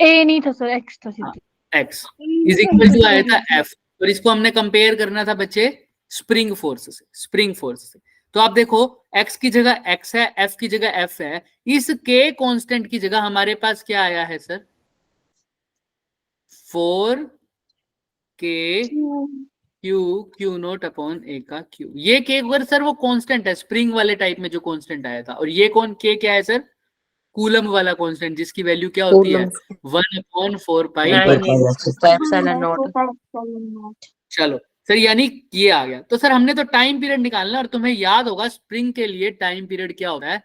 ए नहीं था सर, एक्स था सिर्फ। x इज इक्वल टू आया था f, और इसको हमने कंपेयर करना था बच्चे स्प्रिंग फोर्स से, स्प्रिंग फोर्स से। तो आप देखो x की जगह x है, f की जगह f है, इस k कांस्टेंट की जगह हमारे पास क्या आया है sir, 4k q naught upon ए का क्यू। ये के अगर सर वो कांस्टेंट है स्प्रिंग वाले टाइप में जो कांस्टेंट आया था, और ये कौन के क्या है सर, कूलम वाला कांस्टेंट, जिसकी वैल्यू क्या होती है 1/4 पाई। चलो सर, यानी ये आ गया। तो सर हमने तो टाइम पीरियड निकालना, और तुम्हें याद होगा स्प्रिंग के लिए टाइम पीरियड क्या होता है,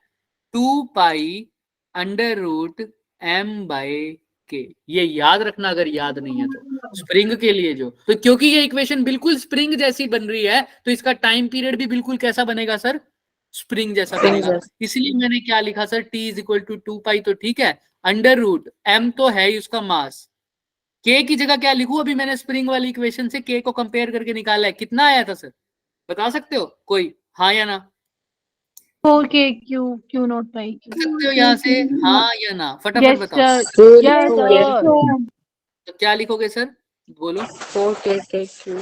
2 pi under root m by K. ये याद रखना अगर याद नहीं है तो, स्प्रिंग के लिए जो, तो क्योंकि ये इक्वेशन बिल्कुल स्प्रिंग जैसी बन रही है तो इसका टाइम पीरियड भी बिल्कुल कैसा बनेगा सर, स्प्रिंग जैसा बनेगा। इसलिए मैंने क्या लिखा sir, t is equal to 2 pi, तो ठीक है, अंडर रूट m तो है ही उसका मास, k की जगह क्या लिखूं, अभी मैंने स्प्रिंग वाली इक्वेशन से k को कंपेयर करके निकाला है, कितना आया था सर बता सकते हो कोई, हाँ या ना? 4k क्यू नोट पाई सकते हो यहाँ से, हाँ या ना, फटाफट बताओ। तो क्या लिखोगे सर, बोलो। 4k Q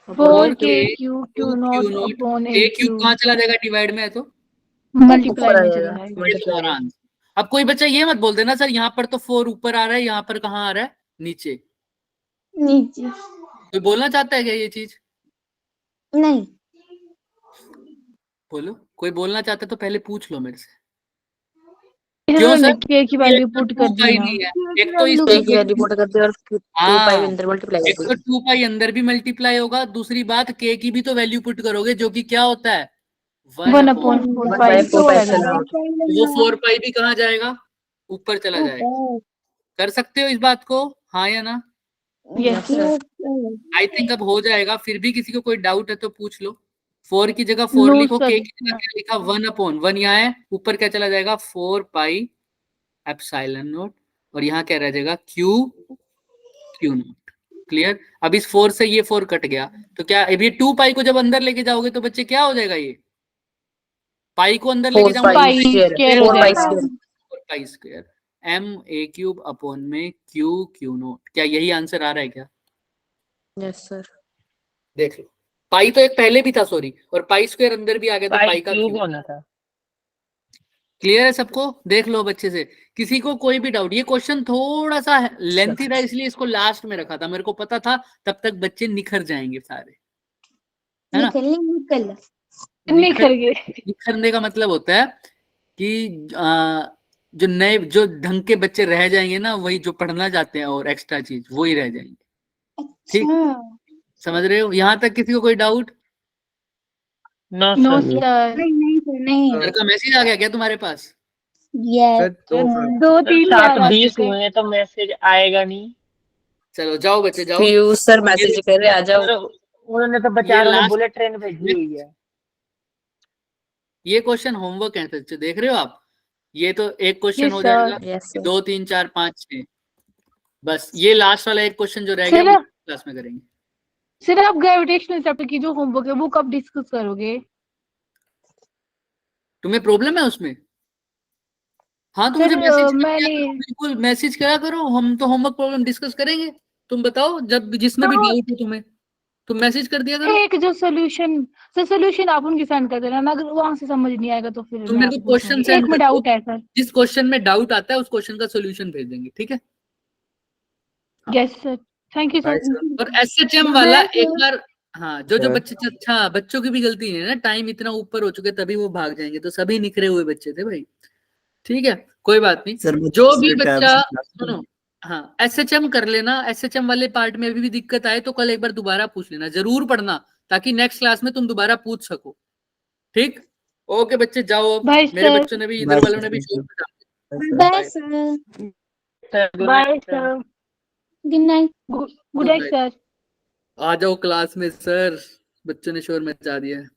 फोर के k Q Q Q Q not not upon a A Q Q कहाँ चला जाएगा डिवाइड में है तो मल्टीप्लाई ऊपर आ में जाएगा, चला जाएगा। ये तुम्हारा आंसर। अब कोई बच्चा ये मत बोल देना सर यहाँ पर तो 4 ऊपर आ रहा है, यहाँ पर कहाँ आ रहा है नीचे। नीचे कोई बोलना चाहता है क्या ये चीज? नहीं। बोलो, कोई बोलना चाहता है तो पहले पूछ लो मेरे से। इधर क्यों उन्होंने सर? के की वैल्यू पुट कर 2 दी पाई ना। नहीं है, एक तो इस एक वैल्यू पुट कर दिया और 2 पाई हाँ, अंदर मल्टीप्लाई एक कर तो दिया। 2 पाई अंदर भी मल्टीप्लाई होगा, दूसरी बात के की भी तो वैल्यू पुट करोगे जो कि क्या होता है 1 1 अपॉन अपॉन। 4 1 पाई by 4 तो pi आ epsilon जाएगा। naught। वो 4 पाई भी कहाँ जाएगा? ऊपर चला जाएगा। कर सकते हो इस बात को, हाँ या ना? Yes sir. आई थिंक अब हो जाएगा। फिर भी किसी को कोई डाउट है तो पूछ लो। 4 की जगह 4 नो लिखो, सर। के की जगह क्या लिखा 1 अपॉन 1 यहाँ है, ऊपर क्या चला जाएगा 4 पाई एप्सिलॉन नॉट, और यहाँ क्या रह जाएगा क्यू नॉट। क्लियर? अब इस 4 से ये 4 कट गया तो क्या अब ये 2 पाई को जब अंदर लेके जाओगे तो बच्चे क्या हो जाएगा, ये पाई को अंदर लेके 4 जाऊंगा पाई पाई स्क्वायर, स्क्वायर हो 4 पाई जाएगा। Square. 4 pi square m a cube upon में क्यू नॉट। क्या यही आंसर आ रहा है क्या? Yes sir. देख लो, पाई तो एक पहले भी था सॉरी, और पाई स्क्वायर अंदर भी आ गया तो पाई पाई का क्यूब क्यूब। होना था। क्लियर है सबको? देख लो बच्चे से, किसी को कोई भी डाउट। ये क्वेश्चन थोड़ा सा लेंथी था इसलिए इसको लास्ट में रखा था, मेरे को पता था तब तक बच्चे निखर जाएंगे सारे, है ना? निखर गए। निखरने का मतलब होता है कि जो नए जो ढंग के बच्चे रह जाएंगे ना, वही जो पढ़ना चाहते हैं और एक्स्ट्रा चीज वही रह जाएंगे। ठीक, समझ रहे हो? यहाँ तक किसी को कोई doubt? No no sir. Sir. Sir का मैसेज आ गया क्या तुम्हारे पास? सर तो 2-3 बार आ 7:20 चुका है। हुए हैं तो मैसेज आएगा नहीं। चलो जाओ बच्चे जाओ। पीयूष सर मैसेज कर रहे आ जाओ। सर, उन्होंने तो ये बेचारों ने लास्ट बुलेट ट्रेन भेजी हुई है। ये क्वेश्चन होमवर्क है बच्चे, देख रहे हो आप? ये तो एक क्वेश्चन यस हो सर। जाएगा, यस सर। 2 3 4 5 6, बस ये लास्ट वाला एक क्वेश्चन जो रह गया वो क्लास में करेंगे। सर आप ग्रेविटेशनल चैप्टर की जो होमवर्क है वो कब डिस्कस करोगे? तुम्हें प्रॉब्लम है उसमें? हाँ तो मुझे सर मैसेज मैंने बिल्कुल मैसेज करा करो, हम तो होमवर्क प्रॉब्लम डिस्कस करेंगे। तुम बताओ जब जिसमें भी तो डाउट हो तुम्हें, तुम मैसेज कर दिया करो। एक जो सोल्यूशन सर सोल्यूशन आप उनकी सेंड कर देना ना, अगर वहां से समझ नहीं आएगा तो फिर तुम मैं मेरे को आपको क्वेश्चन पूछूंगी। सेंड एक में कर दो, डाउट है सर। जिस क्वेश्चन में डाउट आता है उस क्वेश्चन का सोल्यूशन भेज देंगे, ठीक है? Yes sir, thank you hi sir. Sir. और एसएचएम वाला एक बार, हाँ जो बच्चे, अच्छा बच्चों की भी गलती है ना, टाइम इतना ऊपर हो चुके तभी वो भाग जाएंगे, तो सभी निखरे हुए बच्चे थे भाई, ठीक है? कोई बात नहीं। सर जो भी दूसरे टैब बच्चा, से क्लास में। सुनो, हाँ एसएचएम कर लेना। एसएचएम वाले पार्ट में अभी भी दिक्कत आए तो कल एक बार दोबारा पूछ लेना, जरूर पढ़ना, ताकि नेक्स्ट क्लास में तुम दोबारा पूछ सको, ठीक? ओके बच्चे जाओ, अब बाय मेरे सर। बच्चों ने भी, इधर बाय वालों ने भी सर। शोर मचा बाय दिया। Sir. Sir good bye night sir. Sir. Good night. Good night sir. आ जाओ क्लास में सर, बच्चों ने शोर मचा दिया है।